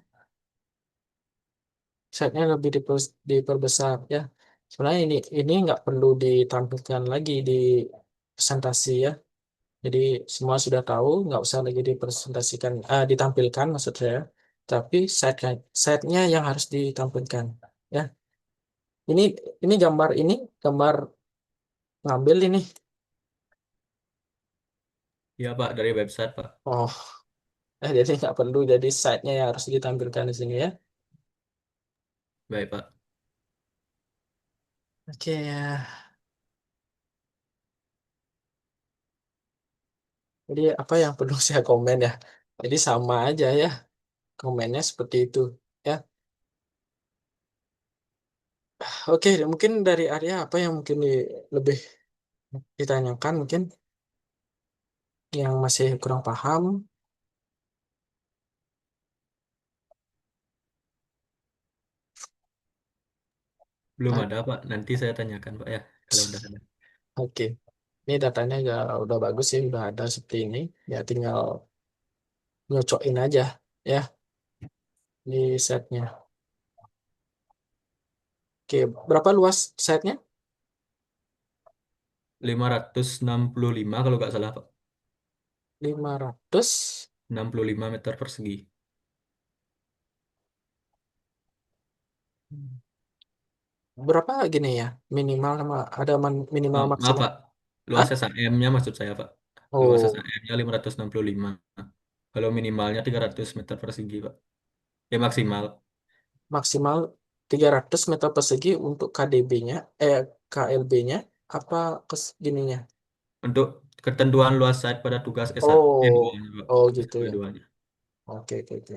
Site-nya lebih diperbesar ya. Sebenarnya ini nggak perlu ditampilkan lagi di presentasi ya. Jadi semua sudah tahu, nggak usah lagi dipresentasikan, ditampilkan maksud saya. Tapi site-nya yang harus ditampilkan ya. Ini gambar ngambil ini. Iya, Pak, dari website, Pak. Oh, jadi nggak perlu jadi site-nya yang harus ditampilkan di sini ya. Baik, Pak. Oke ya. Jadi apa yang perlu saya komen ya? Jadi sama aja ya, komennya seperti itu ya. Oke, mungkin dari Arya apa yang mungkin lebih ditanyakan mungkin yang masih kurang paham. Belum Ah, ada, Pak. Nanti saya tanyakan, Pak, ya. Kalau udah ada. Oke, ini datanya udah bagus sih, udah ada seperti ini. Ya tinggal nyocokin aja ya di setnya. Oke, berapa luas setnya? 565 kalau nggak salah, Pak. 500. 65 meter persegi. Berapa gini ya? Minimal sama ada minimal Maaf, maksimal. Pak. Hah? Luas SAM-nya maksud saya, Pak. Luas Oh, SAM-nya 565. Kalau minimalnya 300 meter persegi, Pak. Ya, maksimal. maksimal 300 meter persegi untuk KDB-nya, KLB-nya, apa gininya? Untuk ketentuan luas site pada tugas S1, Oh, S2-nya, Pak. oh gitu ya. S2-nya. Oke, oke, oke.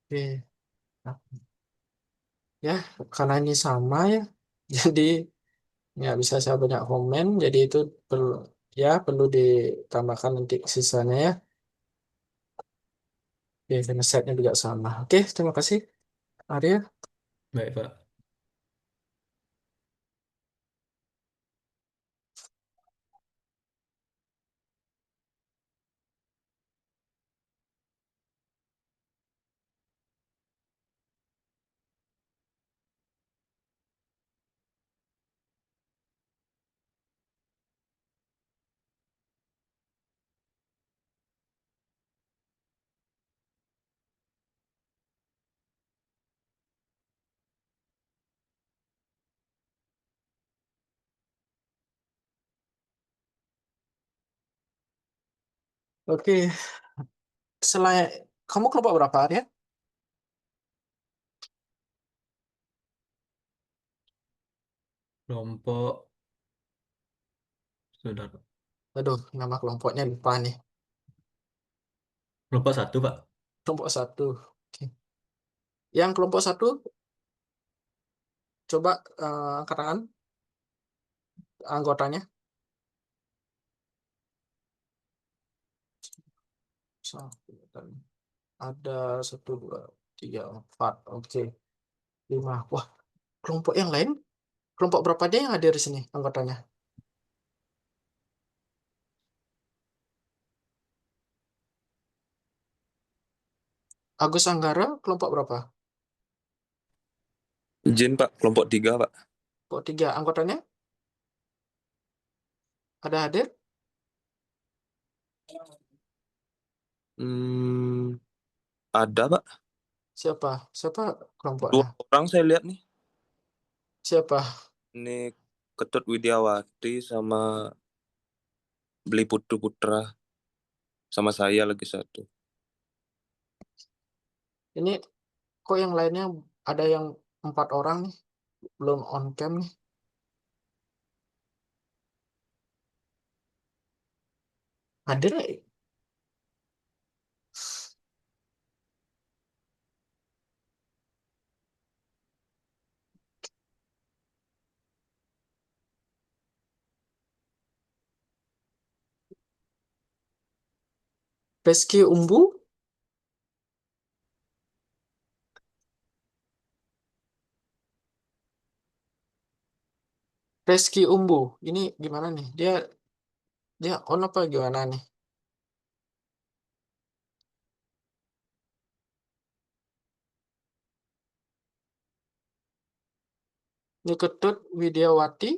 Oke. Nah, ya, karena ini sama ya, jadi nggak bisa saya banyak komen, jadi itu perlu ya perlu ditambahkan nanti sisanya ya. Oke, karena setnya juga sama. Oke, terima kasih, Arya. Baik, Pak. Oke, selain kamu kelompok berapa, Arya? Kelompok, sudah, Pak. Aduh, nama kelompoknya lupa nih. Kelompok satu, Pak. Kelompok satu. Oke. Yang kelompok satu, coba katakan anggotanya. Satu, ada satu, dua, tiga, empat. Oke, lima. Wah, kelompok yang lain, kelompok berapa dia yang hadir di sini anggotanya? Agus Anggara, kelompok berapa? Izin Pak, kelompok 3 Pak. Kelompok tiga. Anggotanya ada hadir? Hmm, ada Pak. Siapa? Siapa kelompoknya? 2 orang saya lihat nih. Siapa? Ini Ketut Widiawati sama Beli Putu Putra. Sama saya lagi satu. Ini kok yang lainnya ada yang 4 orang nih, belum on cam nih. Hadir nggak? Reski Umbu, Reski Umbu. Ini gimana nih? Dia dia on apa gimana nih? Niketut Widiawati,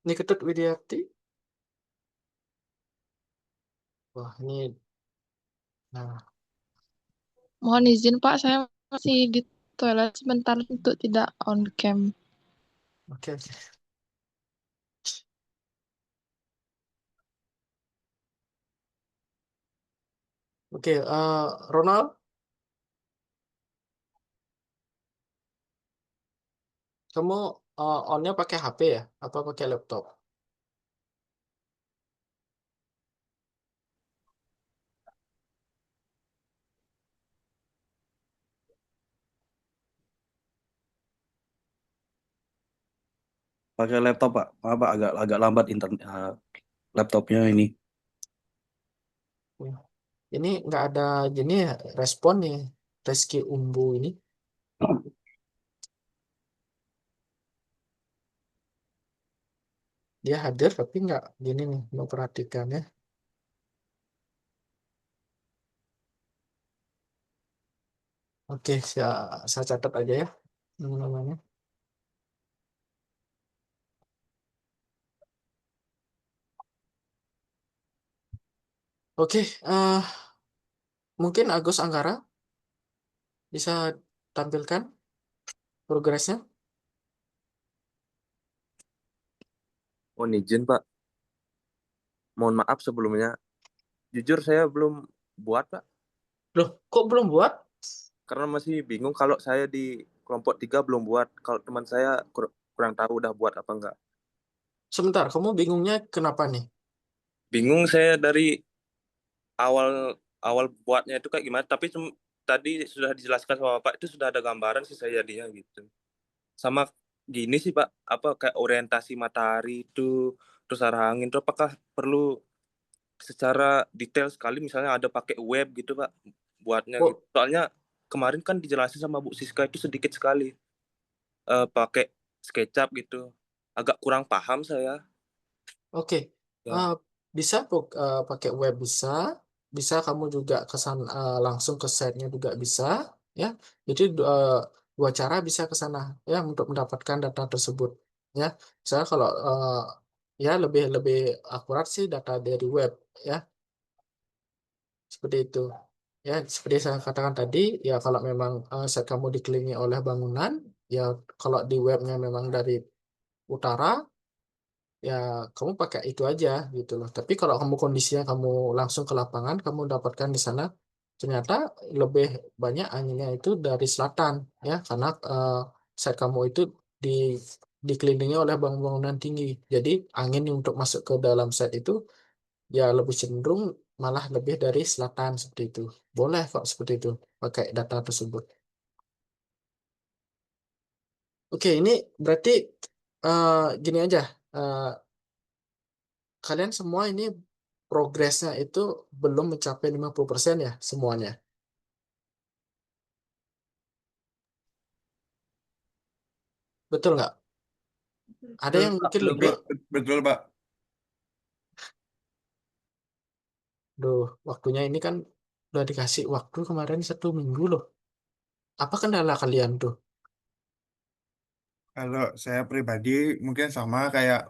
Niketut Widiawati. Wah, ini nah, Mohon izin Pak, saya masih di toilet sebentar untuk tidak on cam. oke oke. Oke, Ronald, kamu onnya pakai HP ya? Apa pakai laptop? Pakai laptop Pak. Maaf Pak, agak agak lambat internet laptopnya ini. Ini nggak ada gini ya, respon nih Reski Umbu ini. Dia hadir tapi nggak gini nih, memperhatikan ya. Oke, saya catat aja ya namanya. Oke, mungkin Agus Anggara bisa tampilkan progresnya. Oh, izin Pak. Mohon maaf sebelumnya. Jujur saya belum buat Pak. Loh, kok belum buat? Karena masih bingung kalau saya di kelompok 3 belum buat. Kalau teman saya kurang tahu udah buat apa enggak. Sebentar, kamu bingungnya kenapa nih? Bingung saya dari awal awal buatnya itu kayak gimana. Tapi tadi sudah dijelaskan sama Bapak itu sudah ada gambaran sih saya dia gitu. Sama gini sih Pak, apa kayak orientasi matahari itu, terus arah angin itu apakah perlu secara detail sekali misalnya ada pakai web gitu Pak buatnya gitu. Oh, Soalnya kemarin kan dijelasin sama Bu Siska itu sedikit sekali pakai SketchUp gitu. Agak kurang paham saya. oke. Ya. Eh, bisa pakai web bisa kamu juga langsung ke site-nya juga bisa ya. Jadi dua cara bisa ke sana ya untuk mendapatkan data tersebut ya. Misalnya kalau ya lebih lebih akurat sih data dari web ya seperti itu. Ya seperti saya katakan tadi ya kalau memang site kamu dikelilingi oleh bangunan ya kalau di webnya memang dari utara ya kamu pakai itu aja gitu loh. Tapi kalau kamu kondisinya kamu langsung ke lapangan, kamu dapatkan di sana ternyata lebih banyak anginnya itu dari selatan ya karena site kamu itu di dikelilingi oleh bangunan tinggi. Jadi angin untuk masuk ke dalam site itu ya lebih cenderung malah lebih dari selatan seperti itu. Boleh kok seperti itu pakai data tersebut. Oke, ini berarti gini aja. eh, Kalian semua ini progresnya itu belum mencapai 50% ya semuanya. Betul nggak? Ada Betul yang Pak. mungkin Belum, lebih, Pak. Betul Pak. duh, waktunya ini kan udah dikasih waktu kemarin 1 minggu loh. Apa kendala kalian tuh? Kalau saya pribadi mungkin sama kayak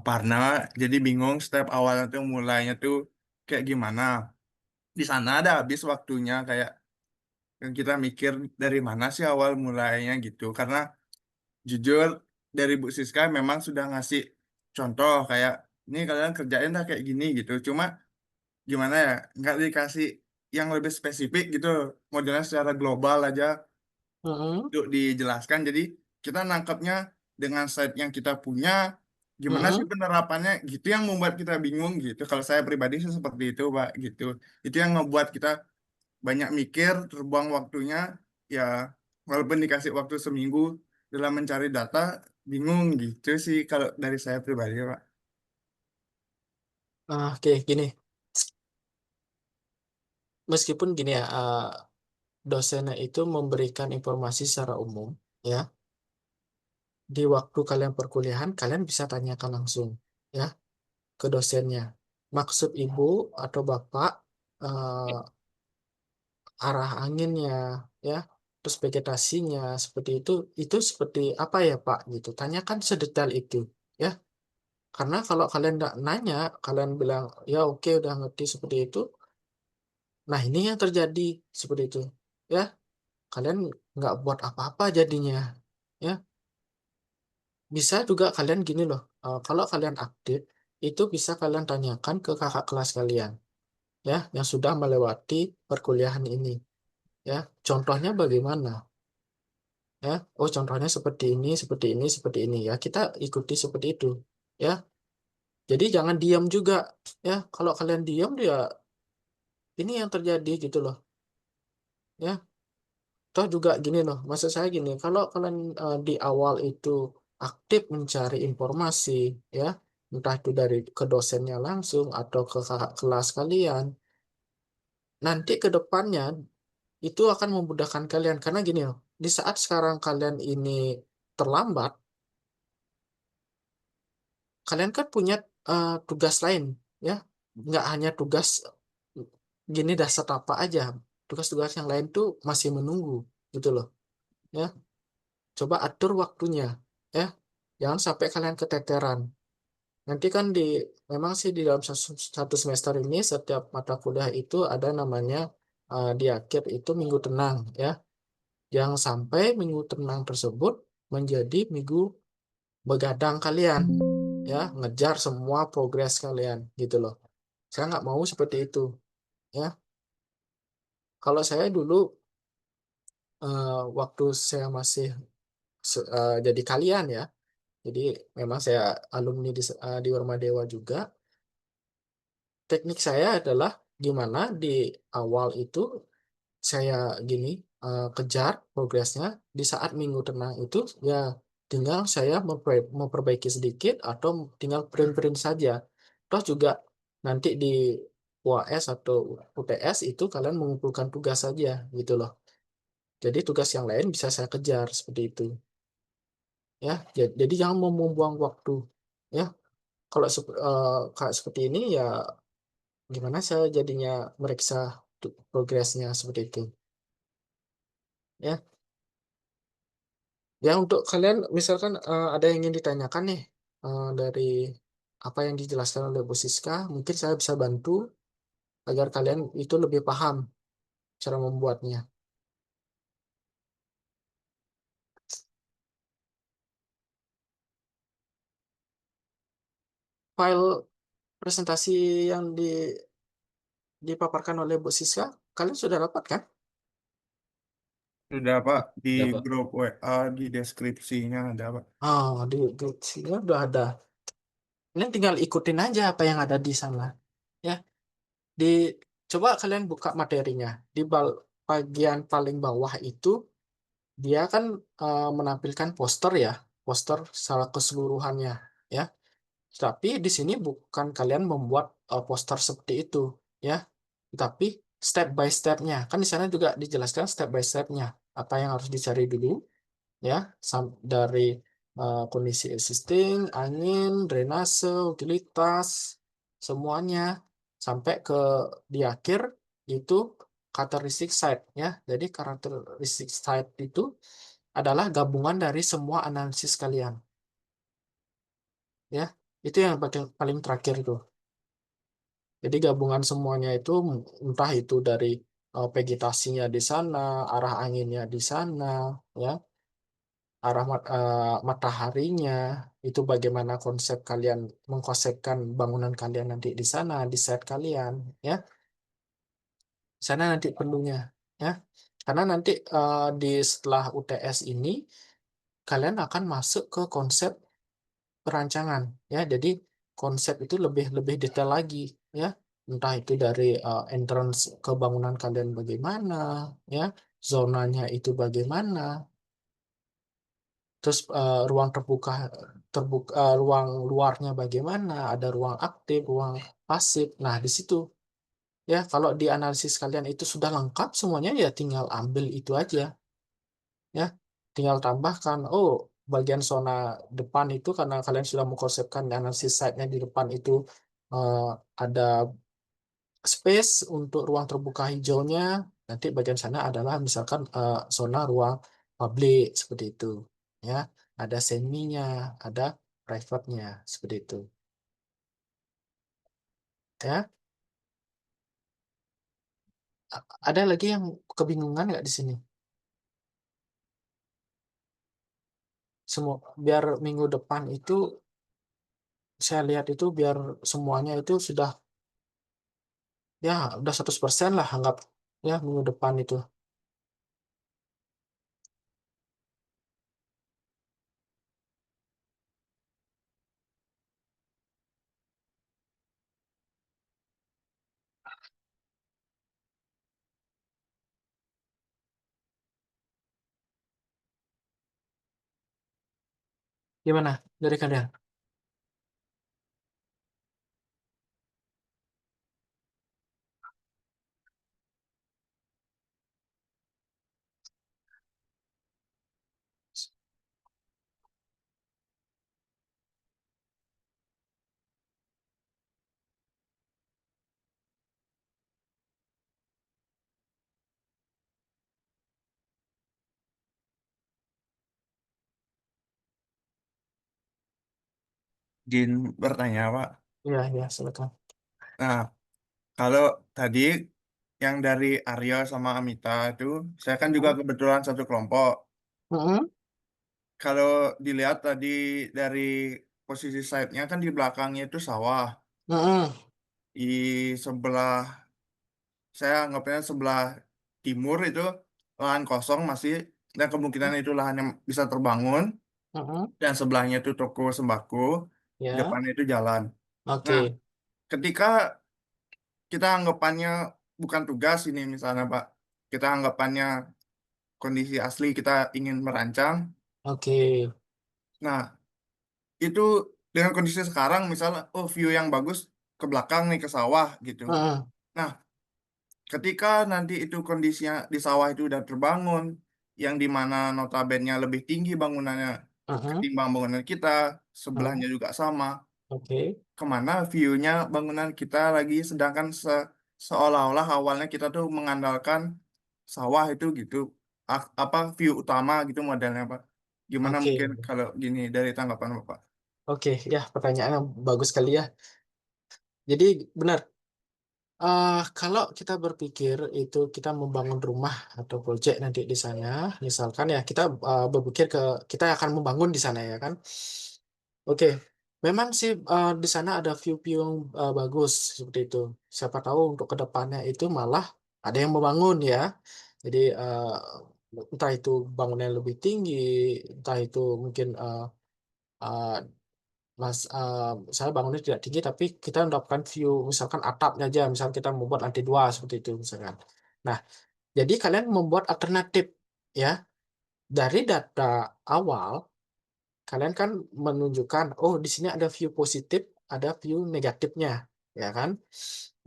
Parna, jadi bingung step awalnya tuh mulainya tuh kayak gimana. Di sana ada habis waktunya kayak yang kita mikir dari mana sih awal mulainya gitu. Karena jujur dari Bu Siska memang sudah ngasih contoh kayak ini kalian kerjain dah kayak gini gitu. Cuma gimana ya nggak dikasih yang lebih spesifik gitu, modelnya secara global aja Mm-mm, untuk dijelaskan. Jadi kita nangkepnya dengan site yang kita punya, gimana sih mm-mm. penerapannya gitu yang membuat kita bingung gitu. Kalau saya pribadi sih seperti itu, Pak, gitu. Itu yang membuat kita banyak mikir, terbuang waktunya, ya walaupun dikasih waktu seminggu dalam mencari data, bingung gitu sih kalau dari saya pribadi, Pak. Oke, gini. Meskipun gini ya, dosennya itu memberikan informasi secara umum, ya. Di waktu kalian perkuliahan, kalian bisa tanyakan langsung, ya, ke dosennya. Maksud ibu atau bapak, eh, arah anginnya, ya, terus vegetasinya seperti itu seperti apa ya Pak? Gitu. Tanyakan sedetail itu, ya. Karena kalau kalian nggak nanya, kalian bilang ya oke udah ngerti seperti itu. Nah ini yang terjadi seperti itu, ya. Kalian nggak buat apa-apa jadinya, ya. Bisa juga kalian gini loh, kalau kalian update itu bisa kalian tanyakan ke kakak kelas kalian, ya, yang sudah melewati perkuliahan ini, ya. Contohnya bagaimana? Ya, oh contohnya seperti ini, seperti ini, seperti ini, ya. Kita ikuti seperti itu, ya. Jadi jangan diam juga, ya. Kalau kalian diam dia ini yang terjadi gitu loh, ya. Toh juga gini loh, maksud saya gini, kalau kalian di awal itu aktif mencari informasi, ya, entah itu dari ke dosennya langsung atau ke kakak kelas kalian, nanti ke depannya itu akan memudahkan kalian karena gini loh, di saat sekarang kalian ini terlambat, kalian kan punya tugas lain, ya, nggak hanya tugas gini dasar apa aja, tugas-tugas yang lain tuh masih menunggu gitu loh, ya. Coba atur waktunya, ya, jangan sampai kalian keteteran. Nanti kan memang sih di dalam satu semester ini setiap mata kuliah itu ada namanya di akhir itu minggu tenang, ya. Jangan sampai minggu tenang tersebut menjadi minggu begadang kalian, ya, ngejar semua progres kalian gitu loh. Saya nggak mau seperti itu, ya. Kalau saya dulu waktu saya masih jadi kalian, ya. Jadi memang saya alumni di Warma Dewa juga. Teknik saya adalah gimana di awal itu saya gini kejar progresnya di saat minggu tenang itu ya tinggal saya memperbaiki sedikit atau tinggal print-print saja. Toh juga nanti di UAS atau UTS itu kalian mengumpulkan tugas saja gitu loh. Jadi tugas yang lain bisa saya kejar seperti itu. Ya, jadi jangan membuang waktu. Ya, kalau kayak seperti ini ya gimana saya jadinya meriksa progresnya seperti itu. Ya, ya untuk kalian misalkan ada yang ingin ditanyakan nih dari apa yang dijelaskan oleh Bu Siska, mungkin saya bisa bantu agar kalian itu lebih paham cara membuatnya. File presentasi yang dipaparkan oleh Bu Siska, kalian sudah dapat kan? Sudah Pak, di Ya, Pak. grup WA, di deskripsinya ada Pak. Oh, di sini udah ada. Kalian tinggal ikutin aja apa yang ada di sana. Ya, di coba kalian buka materinya. Di bagian paling bawah itu dia kan menampilkan poster ya, poster secara keseluruhannya, ya. Tapi di sini bukan kalian membuat poster seperti itu, ya. Tapi step by stepnya, kan di sana juga dijelaskan step by stepnya, apa yang harus dicari dulu, ya, dari kondisi existing, angin, drainase, utilitas, semuanya sampai ke di akhir itu karakteristik site, ya. Jadi karakteristik site itu adalah gabungan dari semua analisis kalian, ya. Itu yang paling terakhir itu. Jadi gabungan semuanya itu entah itu dari vegetasinya di sana, arah anginnya di sana, ya, arah mataharinya, itu bagaimana konsep kalian mengkonsepkan bangunan kalian nanti di sana, di site kalian, ya. Di sana nanti perlunya, ya. Karena nanti di setelah UTS ini kalian akan masuk ke konsep perancangan, ya. Jadi konsep itu lebih lebih detail lagi, ya. Entah itu dari entrance ke bangunan kalian bagaimana, ya, zonanya itu bagaimana, terus ruang ruang luarnya bagaimana, ada ruang aktif, ruang pasif. Nah, di situ ya kalau di analisis kalian itu sudah lengkap semuanya ya tinggal ambil itu aja ya. Tinggal tambahkan bagian zona depan itu karena kalian sudah mengkonsepkan analisis site-nya di depan itu eh, ada space untuk ruang terbuka hijaunya. Nanti bagian sana adalah misalkan zona ruang publik seperti itu ya. Ada seminya, ada private-nya seperti itu ya. Ada lagi yang kebingungan nggak di sini? Semua biar minggu depan itu saya lihat itu biar semuanya itu sudah ya udah 100% lah anggap ya minggu depan itu. Gimana dari kalian? Jin bertanya, Pak. Iya, ya, silakan. Nah, kalau tadi yang dari Aryo sama Amita itu, saya kan juga kebetulan satu kelompok. Mm-mm, Kalau dilihat tadi dari posisi site-nya kan di belakangnya itu sawah. mm-mm, Di sebelah, saya anggapnya sebelah timur itu lahan kosong masih, dan kemungkinan itu lahan yang bisa terbangun. mm-mm, Dan sebelahnya itu toko sembako, di ya, depannya itu jalan. Nah, oke. ketika kita anggapannya bukan tugas ini misalnya Pak, kita anggapannya kondisi asli kita ingin merancang. Oke. Nah, itu dengan kondisi sekarang misalnya, view yang bagus ke belakang nih ke sawah gitu. Mm-mm, Nah, ketika nanti itu kondisinya di sawah itu udah terbangun, yang dimana notabene lebih tinggi bangunannya mm-mm, ketimbang bangunan kita, mm, sebelahnya juga sama. oke. Kemana view-nya bangunan kita lagi, sedangkan seolah-olah awalnya kita tuh mengandalkan sawah itu gitu. Apa view utama gitu modelnya Pak. Gimana Oke. mungkin kalau gini dari tanggapan Bapak? Oke, ya pertanyaannya bagus sekali ya. Jadi benar, kalau kita berpikir itu kita membangun rumah atau proyek nanti di sana, misalkan ya kita berpikir kita akan membangun di sana ya kan. Oke, memang sih di sana ada view-view yang bagus seperti itu. Siapa tahu untuk kedepannya itu malah ada yang membangun ya. Jadi entah itu bangunan yang lebih tinggi, entah itu mungkin uh, saya bangunnya tidak tinggi tapi kita mendapatkan view misalkan atapnya aja, misalkan kita membuat lantai dua seperti itu misalkan. Nah, jadi kalian membuat alternatif ya dari data awal. Kalian kan menunjukkan, oh di sini ada view positif, ada view negatifnya, ya kan?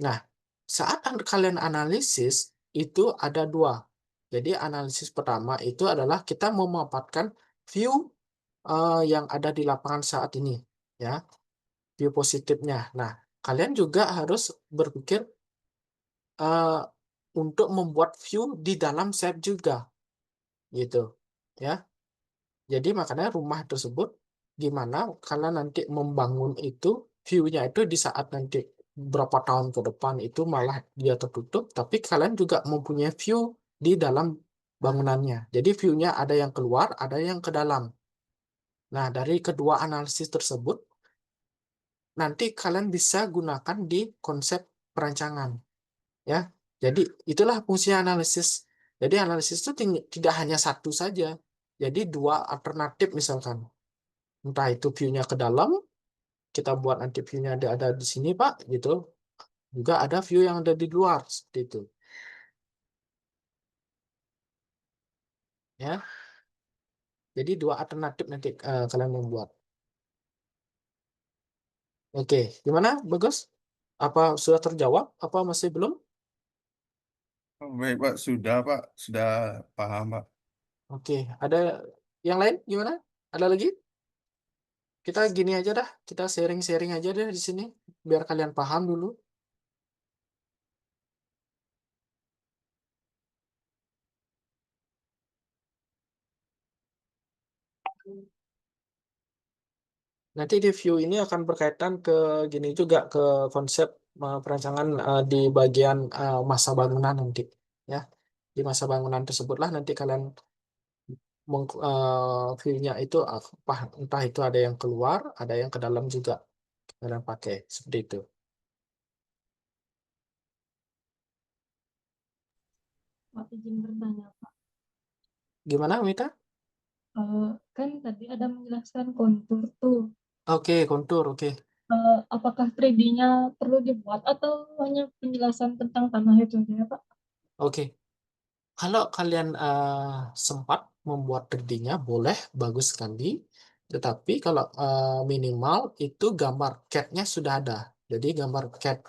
Nah, saat kalian analisis itu ada dua. Jadi analisis pertama itu adalah kita memaparkan view yang ada di lapangan saat ini, ya, view positifnya. Nah, kalian juga harus berpikir eh, untuk membuat view di dalam set juga, gitu, ya. Jadi makanya rumah tersebut gimana kalian nanti membangun itu view-nya itu di saat nanti berapa tahun ke depan itu malah dia tertutup, tapi kalian juga mempunyai view di dalam bangunannya. Jadi view-nya ada yang keluar, ada yang ke dalam. Nah, dari kedua analisis tersebut nanti kalian bisa gunakan di konsep perancangan, ya. Jadi itulah fungsi analisis. Jadi analisis itu tidak hanya satu saja. Jadi dua alternatif misalkan. Entah itu view-nya ke dalam, kita buat nanti view-nya ada di sini, Pak, gitu. Juga ada view yang ada di luar, seperti itu. Ya, Jadi dua alternatif nanti kalian membuat. Oke, gimana Bagus? Apa sudah terjawab? Apa masih belum? Oh, baik Pak, sudah Pak, sudah paham Pak. Oke, ada yang lain gimana? Ada lagi? Kita gini aja dah, kita sharing-sharing aja deh di sini, biar kalian paham dulu. Nanti di view ini akan berkaitan ke gini juga, ke konsep perancangan di bagian masa bangunan nanti, ya. Di masa bangunan tersebutlah nanti kalian view-nya itu apa, entah itu ada yang keluar, ada yang ke dalam juga kalian pakai seperti itu. Pak, izin bertanya, Pak. Gimana, Mita? Kan tadi ada menjelaskan kontur tuh. Oke, kontur, oke. Apakah 3D-nya perlu dibuat atau hanya penjelasan tentang tanah itu aja ya, Pak? Oke. Kalau kalian sempat membuat 3D-nya, boleh, bagus sekali. Tetapi kalau minimal itu gambar CAD-nya sudah ada. Jadi gambar CAD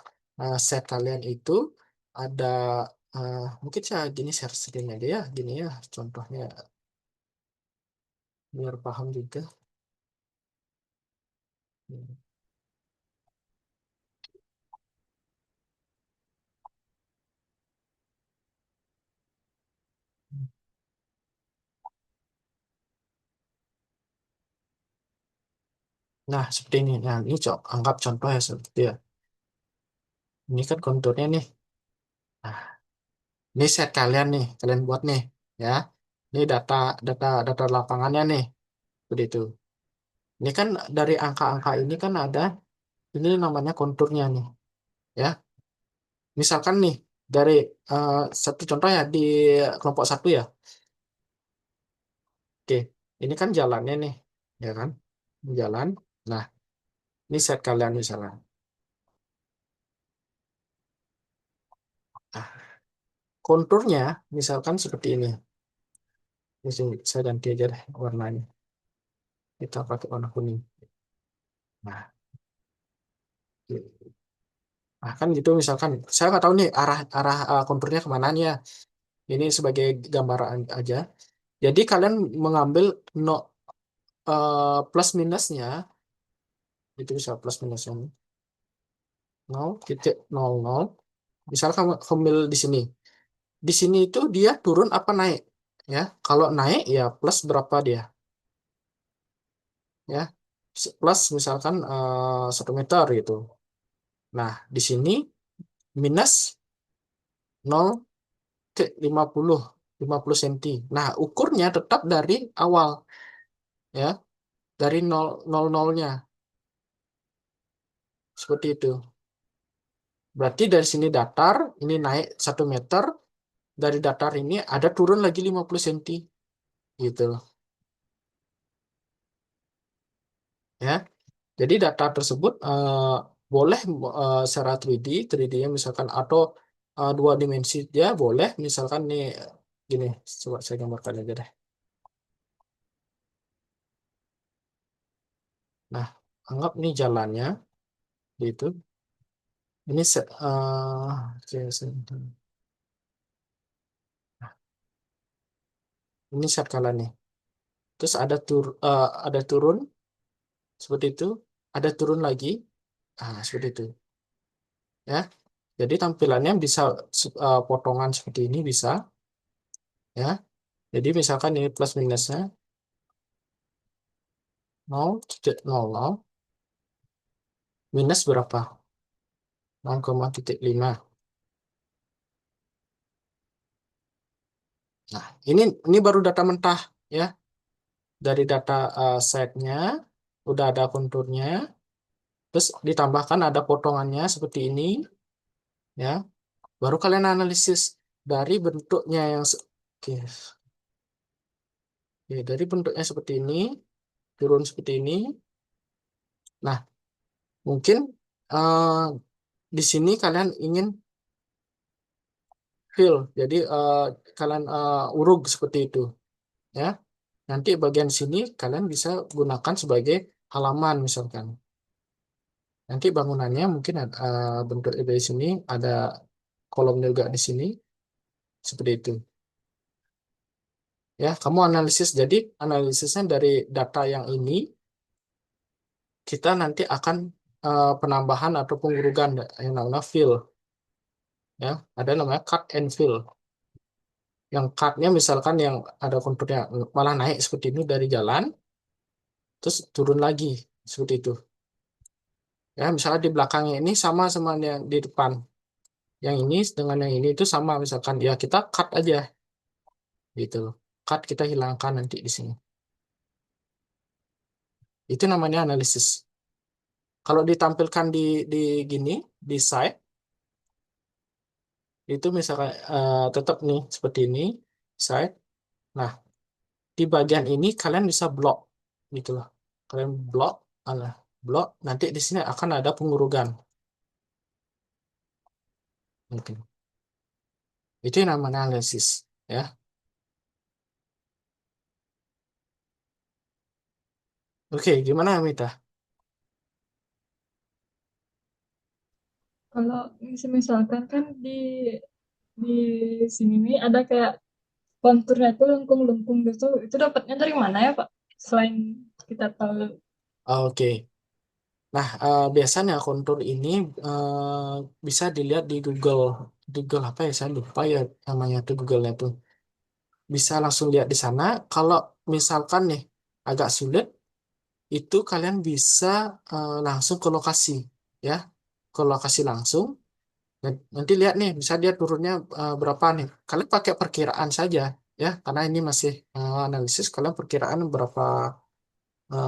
set kalian itu ada, mungkin saya gini share screen aja ya, gini ya, contohnya biar paham juga. Nah, seperti ini. Nah, ini anggap contoh ya seperti ya. Ini kan konturnya nih. Nah, ini set kalian nih, kalian buat nih, ya. Ini data data data lapangannya nih, seperti itu. Ini kan dari angka-angka ini kan ada, ini namanya konturnya nih, ya. Misalkan nih dari satu contoh ya di kelompok satu ya. Oke, ini kan jalannya nih, ya kan? Ini jalan. Nah, ini set kalian misalnya. Nah, konturnya misalkan seperti ini. Ini saya ganti aja deh warnanya. Kita pakai warna kuning. Nah, nah kan gitu misalkan. Saya nggak tahu nih arah arah konturnya kemana nih ya. Ini sebagai gambaran aja. Jadi kalian mengambil no, plus minusnya, itu bisa plus minusnya 0,00. Misal kamu ambil di sini. Di sini itu dia turun apa naik? Ya, kalau naik ya plus berapa dia? Ya, plus misalkan 1 meter gitu. Nah, di sini minus 0 ke 50 cm. Nah, ukurnya tetap dari awal, ya, dari 0,00-nya. Seperti itu. Berarti dari sini datar, ini naik 1 meter, dari datar ini ada turun lagi 50 cm. Gitu. Ya. Jadi data tersebut boleh secara 3D, 3D-nya misalkan atau 2 dimensi dia boleh, misalkan nih gini, coba saya gambarkan aja deh. Nah, anggap nih jalannya gitu. Ini ini set kalian nih. Terus ada turun seperti itu, ada turun lagi, seperti itu, ya. Jadi tampilannya bisa potongan seperti ini bisa, ya. Jadi misalkan ini plus minusnya 0,00 minus berapa? 0,5. Nah, ini baru data mentah, ya. Dari data setnya udah ada konturnya, terus ditambahkan ada potongannya seperti ini, ya. Baru kalian analisis dari bentuknya yang oke. Oke, dari bentuknya seperti ini, turun seperti ini. Nah, mungkin eh, di sini kalian ingin fill, jadi kalian urug seperti itu, ya. Nanti bagian sini kalian bisa gunakan sebagai halaman misalkan. Nanti bangunannya mungkin bentuk di sini ada kolomnya juga di sini seperti itu. Ya, kamu analisis. Jadi analisisnya dari data yang ini kita nanti akan penambahan atau pengurugan yang namanya fill. Ya, ada namanya cut and fill. Yang cutnya misalkan yang ada konturnya malah naik seperti ini dari jalan, terus turun lagi seperti itu. Ya, misalnya di belakangnya ini sama sama yang di depan. Yang ini dengan yang ini itu sama misalkan ya kita cut aja gitu. Cut kita hilangkan nanti di sini. Itu namanya analisis. Kalau ditampilkan di gini di site itu misalkan tetap nih seperti ini site. Nah, di bagian ini kalian bisa blok gitu loh. Kalian blok, blok nanti di sini akan ada pengurugan. Mungkin. Itu yang namanya analisis ya. Oke, gimana Amita? Kalau misalkan kan di sini nih ada kayak konturnya itu lengkung-lengkung gitu, itu dapatnya dari mana ya Pak? Selain kita tahu. Oke. Nah, biasanya kontur ini bisa dilihat di Google. Google apa ya? Saya lupa ya namanya tuh Google-nya tuh. Bisa langsung lihat di sana. Kalau misalkan nih agak sulit, itu kalian bisa langsung ke lokasi, ya, ke lokasi langsung. Nanti lihat nih, bisa dia turunnya berapa nih. Kalian pakai perkiraan saja, ya, karena ini masih analisis. Kalian perkiraan berapa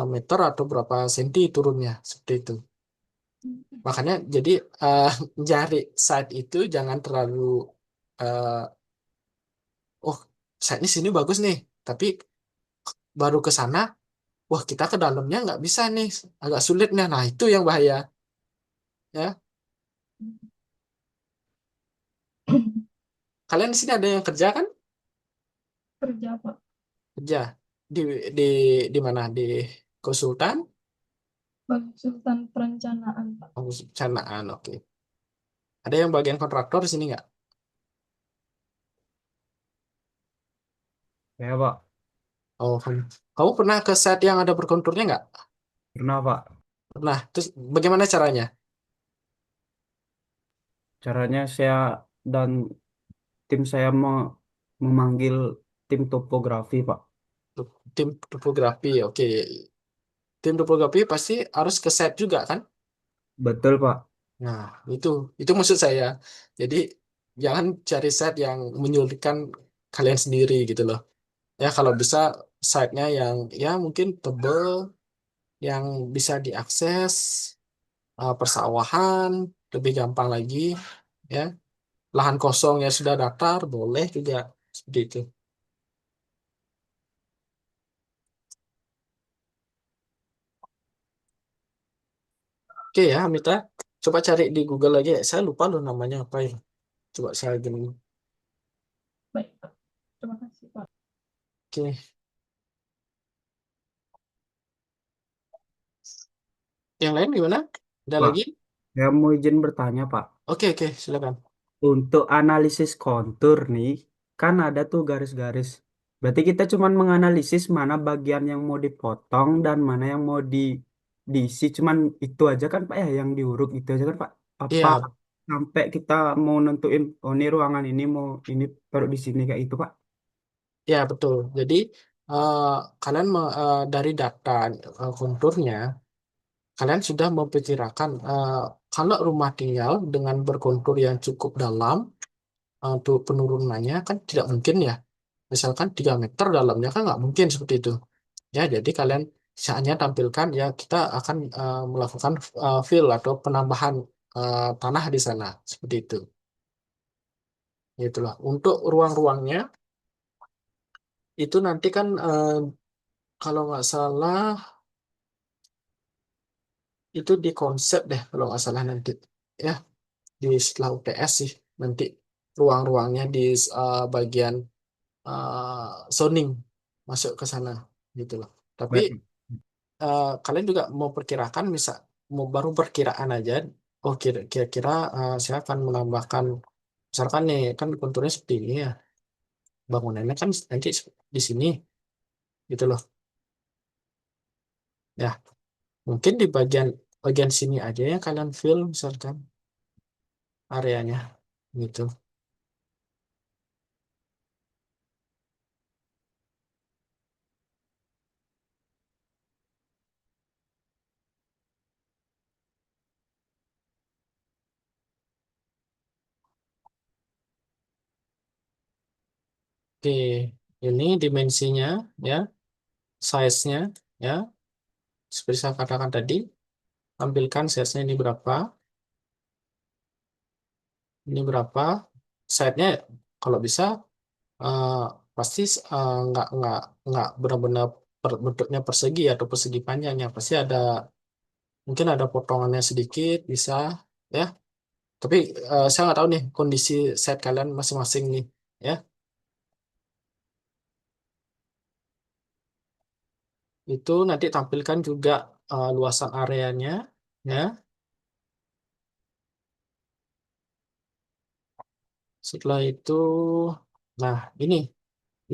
meter atau berapa senti turunnya, seperti itu. Makanya jadi mencari site itu jangan terlalu eh, oh site ini sini bagus nih, tapi baru ke sana, wah kita ke dalamnya nggak bisa nih, agak sulit nih. Nah itu yang bahaya, ya. Kalian di sini ada yang kerja kan? Kerja Pak. Kerja di di di mana? Di konsultan, Konsultan perencanaan Pak. perencanaan. Oke. Ada yang bagian kontraktor di sini nggak? Ya, Pak. Oh, kamu pernah ke site yang ada berkonturnya nggak? Pernah, Pak. Pernah. Terus bagaimana caranya? Caranya saya dan tim saya memanggil tim topografi, Pak. Tim topografi, oke. Tim topografi pasti harus ke site juga kan? Betul, Pak. Nah, itu maksud saya. Jadi jangan cari site yang menyulitkan kalian sendiri gitu loh. Ya kalau bisa site-nya yang ya mungkin tebel, yang bisa diakses, persawahan lebih gampang lagi, ya. Lahan kosong yang sudah datar boleh juga seperti itu. Oke ya, Mita. Coba cari di Google lagi. Saya lupa loh namanya apa ya. Coba saya gini. Baik Pak. Terima kasih Pak. Oke. Yang lain gimana? Ada Pak, lagi? saya mau izin bertanya, Pak. Oke, oke, silakan. Untuk analisis kontur nih, kan ada tuh garis-garis. Berarti kita cuman menganalisis mana bagian yang mau dipotong dan mana yang mau diisi. Cuman itu aja kan, Pak, ya, yang diuruk itu aja kan, Pak. Apa Iya, sampai kita mau nentuin, oh ini ruangan ini mau ini taruh di sini kayak itu, Pak. ya betul. Jadi eh, kalian dari data konturnya, kalian sudah memperkirakan kalau rumah tinggal dengan berkontur yang cukup dalam, untuk penurunannya kan tidak mungkin ya. Misalkan 3 meter dalamnya kan nggak mungkin seperti itu. Ya, jadi kalian hanya tampilkan ya kita akan melakukan fill atau penambahan tanah di sana seperti itu. Itulah. Untuk ruang-ruangnya itu nanti kan kalau nggak salah itu di konsep deh kalau nggak salah nanti ya di setelah UTS sih nanti ruang-ruangnya di bagian zoning. masuk ke sana gitu loh. Tapi Baik. kalian juga mau perkirakan mau baru perkiraan aja. Oh kira-kira saya akan menambahkan misalkan nih kan konturnya seperti ini ya. Bangunannya kan nanti di sini gitu loh. Ya, mungkin di bagian bagian sini aja ya kalian fill misalkan areanya gitu. Oke, ini dimensinya ya, size-nya ya, seperti saya katakan tadi, tampilkan size-nya ini berapa, side-nya kalau bisa eh, pasti nggak benar-benar bentuknya persegi atau persegi panjangnya, pasti ada mungkin ada potongannya sedikit bisa ya. Tapi saya nggak tahu nih kondisi site kalian masing-masing nih ya. Itu nanti tampilkan juga luasan areanya ya. Setelah itu, nah ini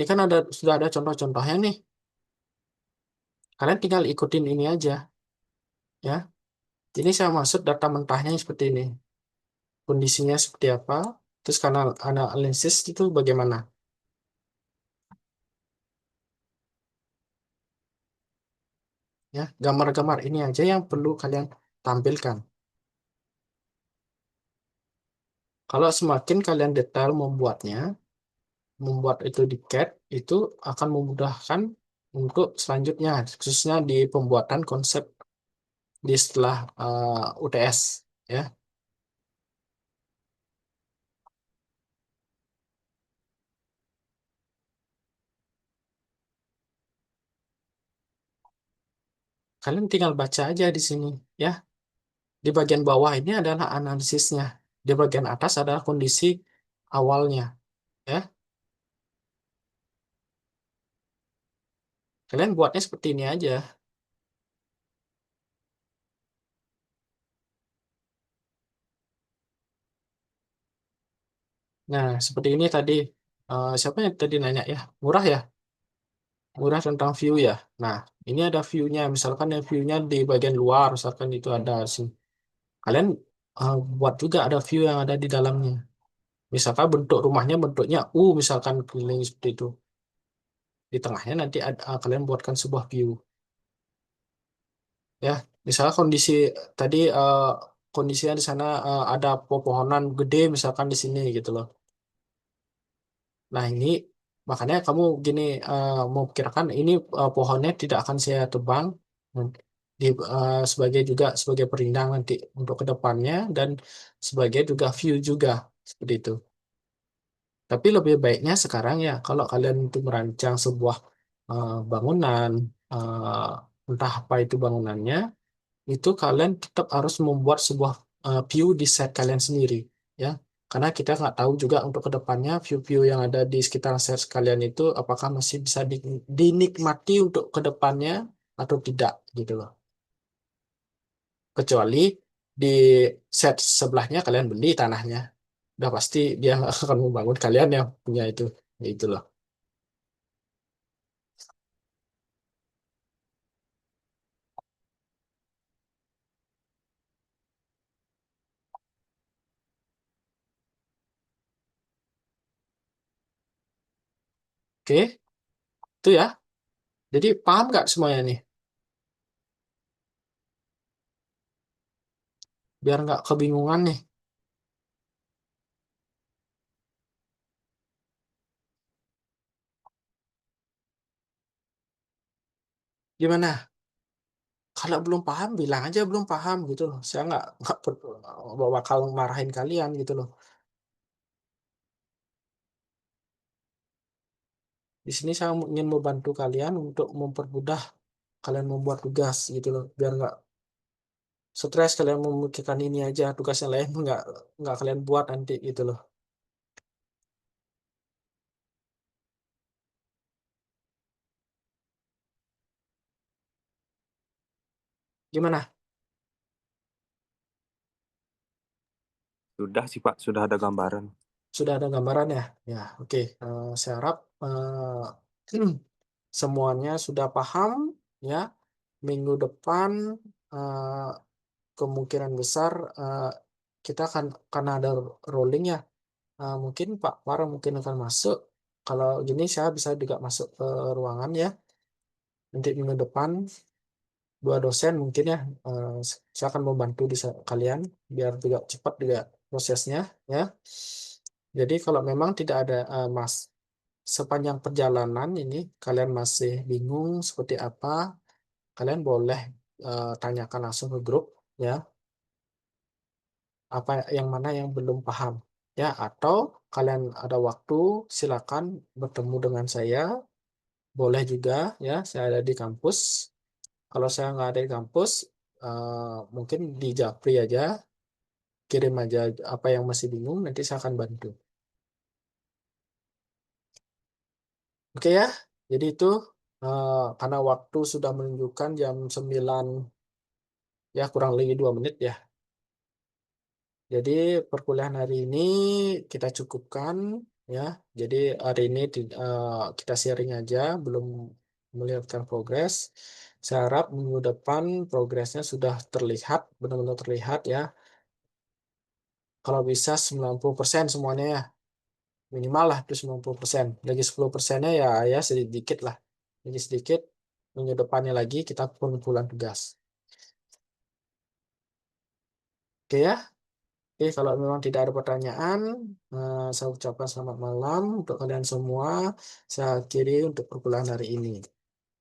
kan sudah ada contoh-contohnya nih. Kalian tinggal ikutin ini aja ya. Ini saya maksud data mentahnya seperti ini. Kondisinya seperti apa? Terus kanal analisis itu bagaimana? Ya, gambar-gambar ini aja yang perlu kalian tampilkan. Kalau semakin kalian detail membuat itu di CAD itu akan memudahkan untuk selanjutnya, khususnya di pembuatan konsep di setelah UTS ya. Kalian tinggal baca aja di sini ya. Di bagian bawah ini adalah analisisnya. Di bagian atas adalah kondisi awalnya ya. Kalian buatnya seperti ini aja. Nah, seperti ini tadi siapa yang tadi nanya ya? Murah ya? Murah tentang view ya. Nah, ini ada view-nya. Misalkan yang view-nya di bagian luar, misalkan itu ada sini. Kalian buat juga ada view yang ada di dalamnya. Misalkan bentuk rumahnya bentuknya U, misalkan keliling seperti itu. Di tengahnya nanti kalian buatkan sebuah view. Ya, misalnya tadi kondisinya di sana ada pepohonan gede, misalkan di sini gitu loh. Nah, ini makanya kamu gini mau pikirkan ini pohonnya tidak akan saya tebang hmm, sebagai perindang nanti untuk ke depannya dan sebagai juga view juga seperti itu. Tapi lebih baiknya sekarang ya kalau kalian itu merancang sebuah bangunan entah apa itu bangunannya itu kalian tetap harus membuat sebuah view di set kalian sendiri ya karena kita nggak tahu juga untuk kedepannya view-view yang ada di sekitar set kalian itu apakah masih bisa dinikmati untuk kedepannya atau tidak gitu loh kecuali di set sebelahnya kalian beli tanahnya udah pasti dia nggak akan membangun kalian yang punya itu ya itu loh oke itu ya jadi paham nggak semuanya nih biar nggak kebingungan nih gimana. Kalau belum paham, bilang aja belum paham gitu loh. Saya nggak bakal marahin kalian gitu loh. Di sini saya ingin membantu kalian untuk mempermudah kalian membuat tugas gitu loh. Biar nggak stres kalian memikirkan ini aja, tugas yang lain nggak kalian buat nanti gitu loh. Gimana? Sudah sih Pak, sudah ada gambaran. Sudah ada gambaran ya? Ya, oke. Saya harap semuanya sudah paham ya. Minggu depan eh, kemungkinan besar kita akan karena ada rolling ya. Mungkin Pak Par mungkin akan masuk. Kalau gini saya bisa juga masuk ke ruangan ya. Nanti minggu depan 2 dosen mungkin ya. Saya akan membantu di kalian biar juga cepat juga prosesnya ya. Jadi kalau memang tidak ada sepanjang perjalanan ini kalian masih bingung seperti apa, kalian boleh tanyakan langsung ke grup ya, apa yang mana yang belum paham ya, atau kalian ada waktu silakan bertemu dengan saya, boleh juga ya, saya ada di kampus. Kalau saya nggak ada di kampus, mungkin di Japri aja, kirim aja apa yang masih bingung, nanti saya akan bantu. Oke ya, jadi itu karena waktu sudah menunjukkan jam 9 ya, kurang lebih 2 menit ya. Jadi perkuliahan hari ini kita cukupkan ya. Jadi hari ini kita sharing aja, belum melihatkan progres. Saya harap minggu depan progresnya sudah terlihat, benar-benar terlihat ya. Kalau bisa 90% semuanya ya. Minimal lah itu 90%. Lagi 10%-nya ya sedikit lah. Lagi sedikit, minggu depannya lagi kita pengumpulan tugas. Oke ya. Oke, kalau memang tidak ada pertanyaan, saya ucapkan selamat malam untuk kalian semua. Saya akhiri untuk perkuliahan hari ini.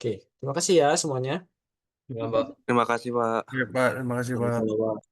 Oke, terima kasih ya semuanya. Ya, Mbak. Terima kasih Pak. Ya, Pak, terima kasih, Pak. Sama-sama, Pak.